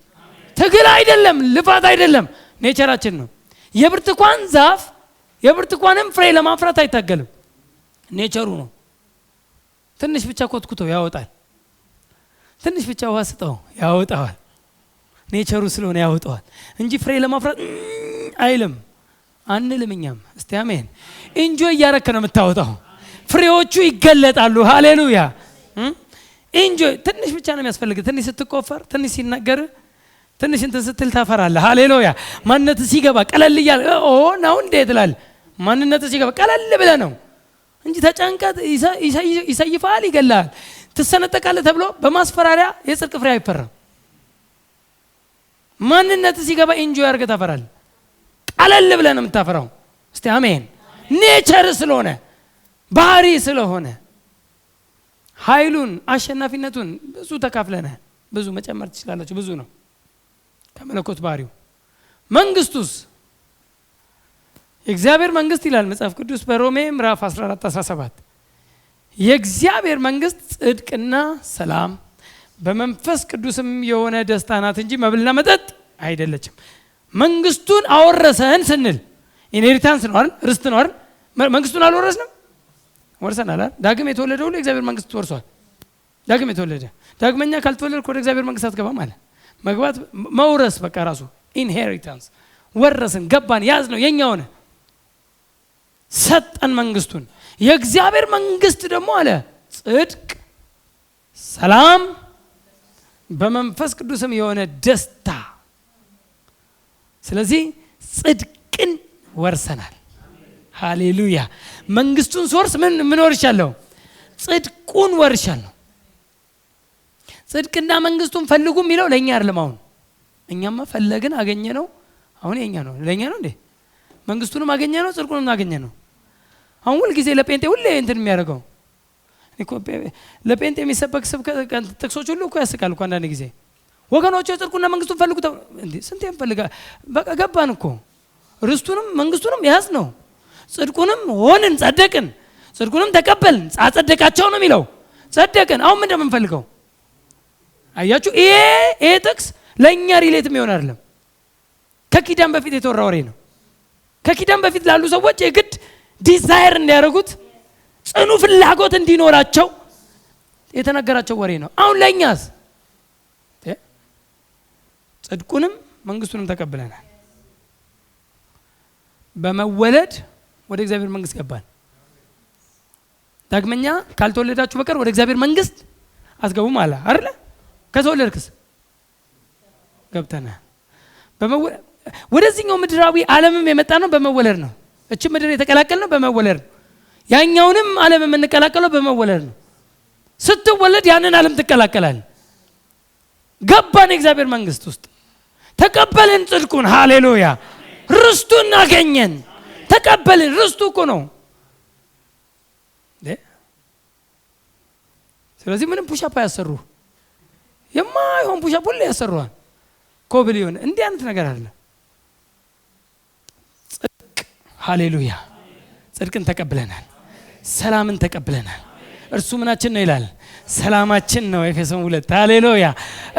ትግል አይደለም፣ ልፋት አይደለም፣ ኔቸራችን ነው። የብርቱካን ዛፍ የብርቱካንም ፍሬ ለማፍራት አይታገልም፣ ኔቸሩ ነው። ትንሽ ብቻ ኮትኩተው ያወጣል፣ ትንሽ ብቻ ውሃ ስጠው ያወጣዋል። ኔቸሩ ስለሆነ ያወጣዋል እንጂ ፍሬ ለማፍራት አይልም አንልም እኛም። እስቲ አሜን። ኢንጆይ እያረከ ነው የምታወጣው፣ ፍሬዎቹ ይገለጣሉ። ሃሌሉያ። ኢንጆይ ትንሽ ብቻ ነው የሚያስፈልግ። ትንሽ ስትቆፈር፣ ትንሽ ሲናገር፣ ትንሽ እንትን ስትል ታፈራለህ። ሃሌሉያ። ማንነት ሲገባ ቀለል እያለ ነው እንዴት ትላል። ማንነት ሲገባ ቀለል ብለህ ነው እንጂ ተጨንቀት ይሰይፋል፣ ይገላል፣ ትሰነጠቃለህ ተብሎ በማስፈራሪያ የጽድቅ ፍሬ አይፈራም። ማንነት ሲገባ ኢንጆይ አድርገህ ታፈራለህ። ቀለል ብለህ ነው የምታፈራው። እስቲ አሜን። ኔቸር ስለሆነ ባህሪ ስለሆነ ኃይሉን አሸናፊነቱን ብዙ ተካፍለናል። ብዙ መጨመር ትችላላችሁ። ብዙ ነው ከመለኮት ባህሪው። መንግስቱስ የእግዚአብሔር መንግስት ይላል መጽሐፍ ቅዱስ በሮሜ ምዕራፍ 14:17 የእግዚአብሔር መንግስት ጽድቅና ሰላም በመንፈስ ቅዱስም የሆነ ደስታ ናት እንጂ መብልና መጠጥ አይደለችም። መንግስቱን አወረሰን ስንል ኢንሄሪታንስ ነው አይደል? ርስት ነው አይደል? መንግስቱን አልወረስንም? ወርሰናል አይደል? ዳግም የተወለደ ሁሉ የእግዚአብሔር መንግስት ወርሷል። ዳግም የተወለደ ዳግመኛ ካልተወለድክ ወደ እግዚአብሔር መንግስት አትገባም አለ። መግባት መውረስ በቃ ራሱ ኢንሄሪታንስ። ወረስን፣ ገባን፣ ያዝ ነው የኛ ሆነ፣ ሰጠን መንግስቱን። የእግዚአብሔር መንግስት ደግሞ አለ ጽድቅ፣ ሰላም በመንፈስ ቅዱስም የሆነ ደስታ። ስለዚህ ጽድቅን ወርሰናል። ሃሌሉያ። መንግስቱን ሶርስ ምን ወርሻለሁ? ጽድቁን ወርሻለሁ። ጽድቅና መንግስቱን ፈልጉ የሚለው ለኛ አይደለም። አሁን እኛማ ፈለግን አገኘ ነው። አሁን የኛ ነው፣ ለኛ ነው እንዴ? መንግስቱንም አገኘ ነው፣ ጽድቁንም አገኘ ነው። አሁን ሁሉ ጊዜ ለጴንጤ ሁሌ እንትን የሚያደርገው ለጴንጤ የሚሰበክ ስብከት ጥቅሶች ሁሉ እኮ ያስቃል እኮ አንዳንድ ጊዜ። ወገኖች ጽድቁና መንግስቱን ፈልጉ እንዴ! ስንት እንፈልጋ? በቃ ገባን እኮ ርስቱንም መንግስቱንም ያዝ ነው። ጽድቁንም ሆንን፣ ጸደቅን፣ ጽድቁንም ተቀበልን፣ አጸደቃቸው ነው የሚለው። ጸደቅን። አሁን ምንድነው የምንፈልገው? አያችሁ፣ ይሄ ጥቅስ ለኛ ሪሌትም ይሆን አይደለም። ከኪዳን በፊት የተወራ ወሬ ነው። ከኪዳን በፊት ላሉ ሰዎች የግድ ዲዛይር እንዲያደርጉት ጽኑ ፍላጎት እንዲኖራቸው የተነገራቸው ወሬ ነው። አሁን ለኛስ ጽድቁንም መንግስቱንም ተቀብለናል። በመወለድ ወደ እግዚአብሔር መንግስት ገባን። ዳግመኛ ካልተወለዳችሁ በቀር ወደ እግዚአብሔር መንግስት አትገቡም አለ አይደል? ከተወለድክስ ገብተናል። ወደዚህኛው ምድራዊ ዓለምም የመጣ ነው በመወለድ ነው። እቺ ምድር የተቀላቀልነው በመወለድ ነው። ያኛውንም ዓለም የምንቀላቀለው በመወለድ ነው። ስትወለድ ያንን ዓለም ትቀላቀላል። ገባን የእግዚአብሔር መንግስት ውስጥ ተቀበልን ጽድቁን። ሃሌሉያ። ርስቱን አገኘን፣ ተቀበልን። ርስቱ እኮ ነው። ስለዚህ ምንም ፑሻፕ አያሰሩ፣ የማይሆን ፑሻፕ ሁሉ ያሰሩዋል። ኮብል ይሆን እንዲህ አይነት ነገር አለ። ጽድቅ ሃሌሉያ። ጽድቅን ተቀብለናል፣ ሰላምን ተቀብለናል። እርሱ ምናችን ነው ይላል? ሰላማችን ነው። ኤፌሶን 2 ሃሌሉያ።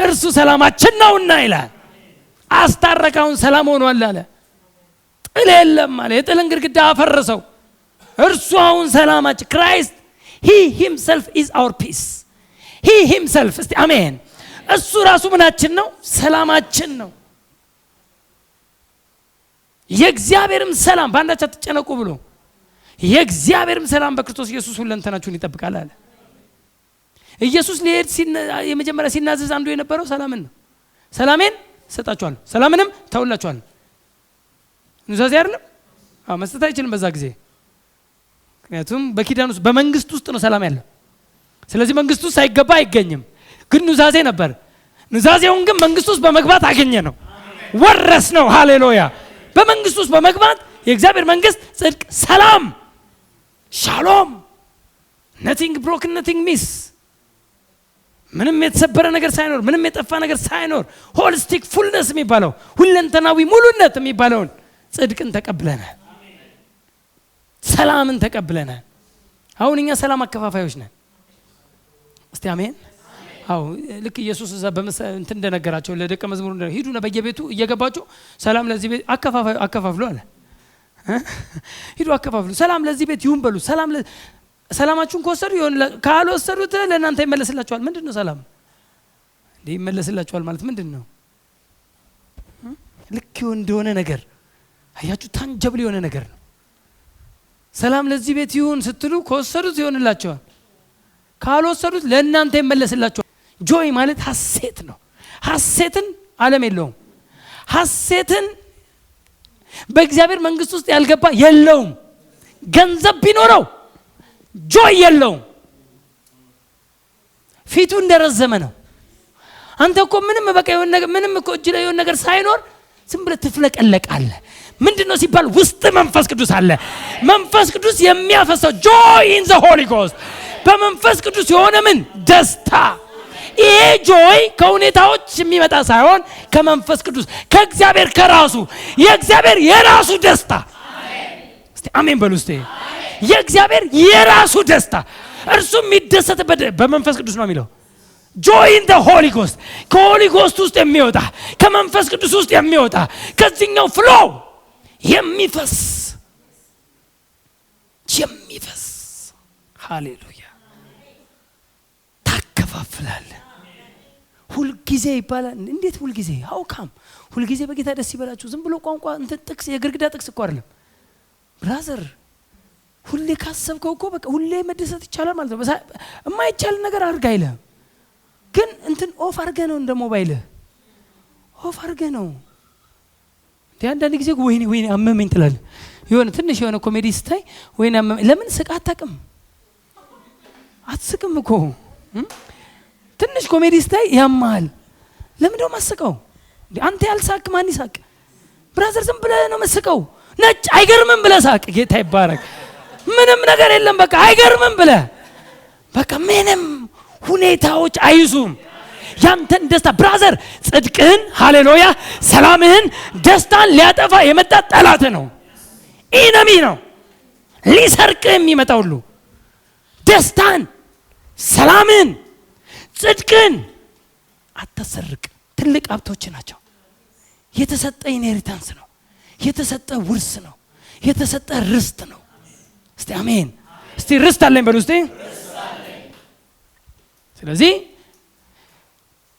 እርሱ ሰላማችን ነውና ይላል። አስታረቀውን ሰላም ሆኗል አለ። ጥል የለም አለ። የጥልን ግድግዳ አፈረሰው። እርሱ አሁን ሰላማችን ክራይስት he himself is our peace. he himself እስቲ አሜን። እሱ ራሱ ምናችን ነው? ሰላማችን ነው። የእግዚአብሔርም ሰላም በአንዳች አትጨነቁ ብሎ የእግዚአብሔርም ሰላም በክርስቶስ ኢየሱስ ሁለንተናችሁን ይጠብቃል አለ። ኢየሱስ ሊሄድ የመጀመሪያ ሲናዘዝ አንዱ የነበረው ሰላምን ነው። ሰላሜን ሰጣችኋለሁ፣ ሰላምንም ተውላችኋለሁ። ኑዛዜ አይደለም? መስጠት አይችልም በዛ ጊዜ። ምክንያቱም በኪዳን ውስጥ በመንግስት ውስጥ ነው ሰላም ያለው። ስለዚህ መንግስት ውስጥ ሳይገባ አይገኝም። ግን ኑዛዜ ነበር። ኑዛዜውን ግን መንግስት ውስጥ በመግባት አገኘ ነው፣ ወረስ ነው። ሃሌሉያ። በመንግስት ውስጥ በመግባት የእግዚአብሔር መንግስት ጽድቅ፣ ሰላም፣ ሻሎም፣ nothing broken nothing miss፣ ምንም የተሰበረ ነገር ሳይኖር፣ ምንም የጠፋ ነገር ሳይኖር ሆሊስቲክ ፉልነስ የሚባለው ሁለንተናዊ ሙሉነት የሚባለውን ጽድቅን ተቀብለናል፣ ሰላምን ተቀብለናል። አሁን እኛ ሰላም አከፋፋዮች ነን። እስቲ አሜን። አዎ ልክ ኢየሱስ እዛ እንትን እንደነገራቸው ለደቀ መዝሙር ሂዱና በየቤቱ እየገባችሁ ሰላም ለዚህ ቤት አከፋፍሉ አለ። ሂዱ አከፋፍሉ፣ ሰላም ለዚህ ቤት ይሁን በሉ። ሰላማችሁን ከወሰዱ ይሁን፣ ካልወሰዱት ለእናንተ ይመለስላችኋል። ምንድነው ሰላም እንዴ? ይመለስላችኋል ማለት ምንድነው? ልክ እንደሆነ ነገር አያችሁ፣ ታንጀብል የሆነ ነገር ነው። ሰላም ለዚህ ቤት ይሁን ስትሉ ከወሰዱት ይሆንላችኋል፣ ካልወሰዱት ለእናንተ ይመለስላችኋል። ጆይ ማለት ሐሴት ነው። ሐሴትን ዓለም የለውም። ሐሴትን በእግዚአብሔር መንግስት ውስጥ ያልገባ የለውም። ገንዘብ ቢኖረው ጆይ የለውም። ፊቱ እንደረዘመ ነው። አንተ እኮ ምንም በቃ የሆነ ነገር ምንም እኮ እጅ ላይ የሆነ ነገር ሳይኖር ዝም ብለህ ትፍለቀለቃለህ። ምንድነው ሲባል ውስጥ መንፈስ ቅዱስ አለ። መንፈስ ቅዱስ የሚያፈሰው ጆይ ኢን ዘ ሆሊ ጎስት፣ በመንፈስ ቅዱስ የሆነ ምን ደስታ። ይሄ ጆይ ከሁኔታዎች የሚመጣ ሳይሆን ከመንፈስ ቅዱስ ከእግዚአብሔር ከራሱ የእግዚአብሔር የራሱ ደስታ። እስቲ አሜን በሉ። እስቲ የእግዚአብሔር የራሱ ደስታ እርሱ የሚደሰትበት በመንፈስ ቅዱስ ነው የሚለው። ጆይ ኢን ዘ ሆሊ ጎስት፣ ከሆሊ ጎስት ውስጥ የሚወጣ ከመንፈስ ቅዱስ ውስጥ የሚወጣ ከዚህኛው ፍሎ የሚፈስ ሃሌሉያ። ታከፋፍላለህ ሁልጊዜ ይባላል። እንዴት ሁልጊዜ? አውካም ሁልጊዜ በጌታ ደስ ይበላችሁ። ዝም ብሎ ቋንቋ እንትን ጥቅስ የግርግዳ ጥቅስ እኮ አይደለም ብራዘር። ሁሌ ካሰብከው እኮ በቃ ሁሌ መደሰት ይቻላል ማለት ነው። የማይቻል ነገር አድርግ አይልም፣ ግን እንትን ኦፍ አድርገህ ነው፣ እንደ ሞባይል ኦፍ አድርገህ ነው። አንዳንድ ጊዜ ወይኔ አመመኝ ትላለህ። የሆነ ትንሽ የሆነ ኮሜዲ ስታይ ወይኔ አመመኝ። ለምን ስቃ አታውቅም? አትስቅም እኮ ትንሽ ኮሜዲ ስታይ ያማል። ለምን ደው ማስቀው? አንተ ያልሳቅ ማን ይሳቅ? ብራዘር ዝም ብለህ ነው መስቀው። ነጭ አይገርምም ብለህ ሳቅ። ጌታ ይባረክ። ምንም ነገር የለም በቃ አይገርምም ብለህ በቃ ምንም ሁኔታዎች አይዙም ያንተን ደስታ። ብራዘር ጽድቅህን፣ ሃሌሉያ ሰላምህን፣ ደስታን ሊያጠፋ የመጣ ጠላት ነው፣ ኢነሚ ነው። ሊሰርቅ የሚመጣ ሁሉ ደስታን፣ ሰላምን፣ ጽድቅን አትሰርቅ። ትልቅ ሀብቶች ናቸው። የተሰጠ ኢንሄሪታንስ ነው፣ የተሰጠ ውርስ ነው፣ የተሰጠ ርስት ነው። እስቲ አሜን። እስቲ ርስት አለኝ በሉ እስቲ። ስለዚህ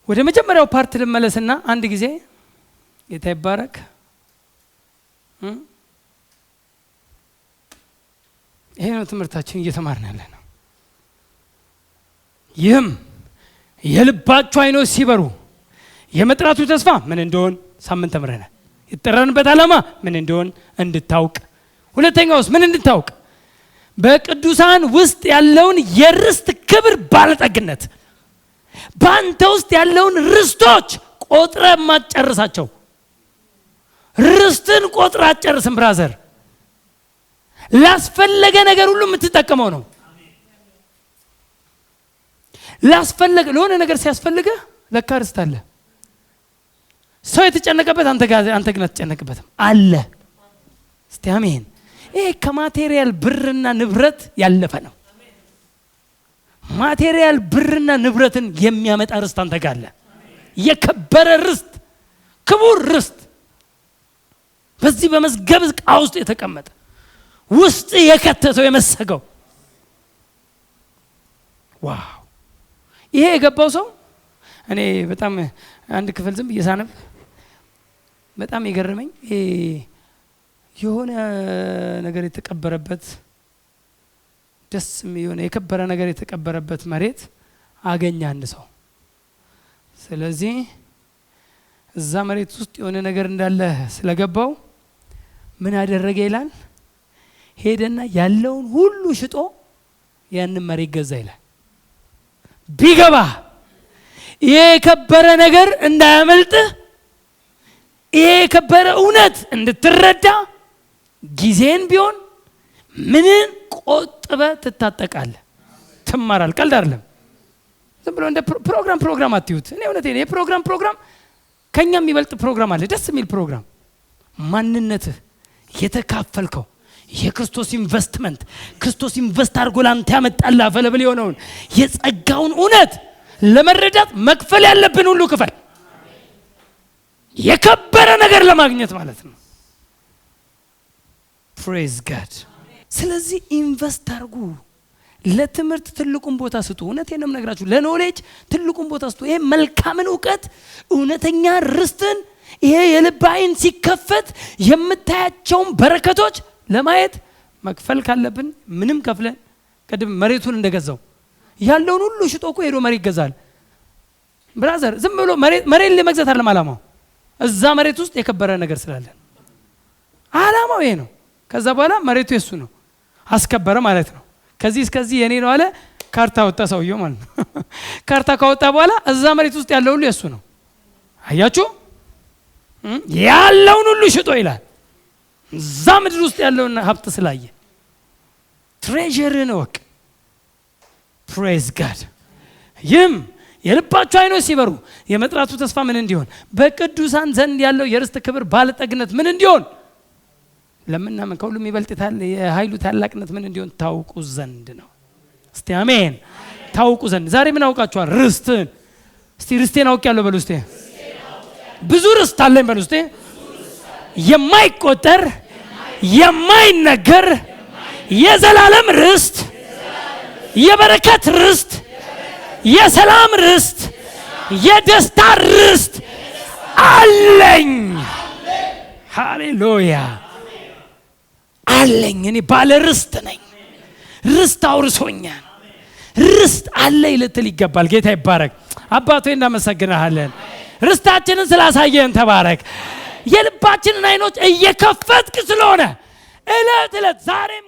ወደ መጀመሪያው ፓርት ልመለስና አንድ ጊዜ ጌታ ይባረክ። ይሄ ነው ትምህርታችን እየተማርን ያለ ነው። ይህም የልባችሁ አይኖች ሲበሩ የመጥራቱ ተስፋ ምን እንደሆነ ሳምንት ተምረናል። የተጠራንበት ዓላማ ምን እንደሆነ እንድታውቅ። ሁለተኛውስ ምን እንድታውቅ? በቅዱሳን ውስጥ ያለውን የርስት ክብር ባለጠግነት። በአንተ ውስጥ ያለውን ርስቶች ቆጥረ ማጨርሳቸው። ርስትን ቆጥረ አጨርስም ብራዘር። ላስፈለገ ነገር ሁሉ የምትጠቀመው ነው። ላስፈለገ ለሆነ ነገር ሲያስፈልገ ለካ ርስት አለ። ሰው የተጨነቀበት አንተ ግን አትጨነቅበትም አለ። እስቲ አሜን። ይሄ ከማቴሪያል ብርና ንብረት ያለፈ ነው። ማቴሪያል ብርና ንብረትን የሚያመጣ ርስት አንተ ጋር አለ። የከበረ ርስት፣ ክቡር ርስት በዚህ በመዝገብ ዕቃ ውስጥ የተቀመጠ ውስጥ የከተተው የመሰገው። ዋው! ይሄ የገባው ሰው እኔ በጣም አንድ ክፍል ዝም እየሳነብ በጣም የገረመኝ የሆነ ነገር የተቀበረበት ደስ የሚሆነ የከበረ ነገር የተቀበረበት መሬት አገኘ አንድ ሰው። ስለዚህ እዛ መሬት ውስጥ የሆነ ነገር እንዳለ ስለገባው ምን አደረገ ይላል? ሄደና ያለውን ሁሉ ሽጦ ያንን መሬት ገዛ ይላል። ቢገባ የከበረ ነገር እንዳያመልጥህ፣ የከበረ እውነት እንድትረዳ ጊዜን ቢሆን ምንን ቆጥበ ትታጠቃለህ፣ ትማራል። ቀልድ አይደለም። ዝም ብሎ እንደ ፕሮግራም አትዩት። እኔ እውነቴን ነው። የፕሮግራም ከኛ የሚበልጥ ፕሮግራም አለ፣ ደስ የሚል ፕሮግራም። ማንነትህ የተካፈልከው የክርስቶስ ኢንቨስትመንት፣ ክርስቶስ ኢንቨስት አድርጎ ላንተ ያመጣልህ አፈለብል የሆነውን የጸጋውን እውነት ለመረዳት መክፈል ያለብን ሁሉ ክፈል። የከበረ ነገር ለማግኘት ማለት ነው። ፕሬዝ ጋድ። ስለዚህ ኢንቨስት አድርጉ። ለትምህርት ትልቁን ቦታ ስጡ። እውነቴን ነው የምነግራችሁ፣ ለኖሌጅ ትልቁን ቦታ ስጡ። ይሄ መልካምን ዕውቀት፣ እውነተኛ ርስትን፣ ይሄ የልብ ዓይን ሲከፈት የምታያቸውን በረከቶች ለማየት መክፈል ካለብን ምንም ከፍለን፣ ቀድም መሬቱን እንደገዛው ያለውን ሁሉ ሽጦ እኮ ሄዶ መሬት ይገዛል። ብራዘር ዝም ብሎ መሬት ለመግዛት አይደለም ዓላማው። እዛ መሬት ውስጥ የከበረ ነገር ስላለ ዓላማው ይሄ ነው። ከዛ በኋላ መሬቱ የሱ ነው፣ አስከበረ ማለት ነው። ከዚህ እስከዚህ የኔ ነው አለ። ካርታ ወጣ ሰውየው ማለት ነው። ካርታ ካወጣ በኋላ እዛ መሬት ውስጥ ያለው ሁሉ የሱ ነው። አያችሁ፣ ያለውን ሁሉ ሽጦ ይላል። እዛ ምድር ውስጥ ያለውን ሀብት ስላየ ትሬዠርን ወቅ። ፕሬዝ ጋድ። ይህም የልባችሁ ዓይኖች ሲበሩ የመጥራቱ ተስፋ ምን እንዲሆን፣ በቅዱሳን ዘንድ ያለው የርስት ክብር ባለጠግነት ምን እንዲሆን፣ ለምናምን ከሁሉም ይበልጥ የኃይሉ ታላቅነት ምን እንዲሆን ታውቁ ዘንድ ነው። እስቲ አሜን። ታውቁ ዘንድ። ዛሬ ምን አውቃችኋል? ርስትን። እስቲ ርስቴን አውቄያለሁ በሉ እስቲ። ብዙ ርስት አለኝ በሉ እስቲ። የማይቆጠር የማይነገር የዘላለም ርስት፣ የበረከት ርስት፣ የሰላም ርስት፣ የደስታ ርስት አለኝ። ሃሌሉያ አለኝ። እኔ ባለ ርስት ነኝ። ርስት አውርሶኛል። ርስት አለኝ ልትል ይገባል። ጌታ ይባረክ። አባቶ እናመሰግናለን። ርስታችንን ስላሳየን ተባረክ። የልባችንን ዓይኖች እየከፈትክ ስለሆነ እለት እለት ዛሬም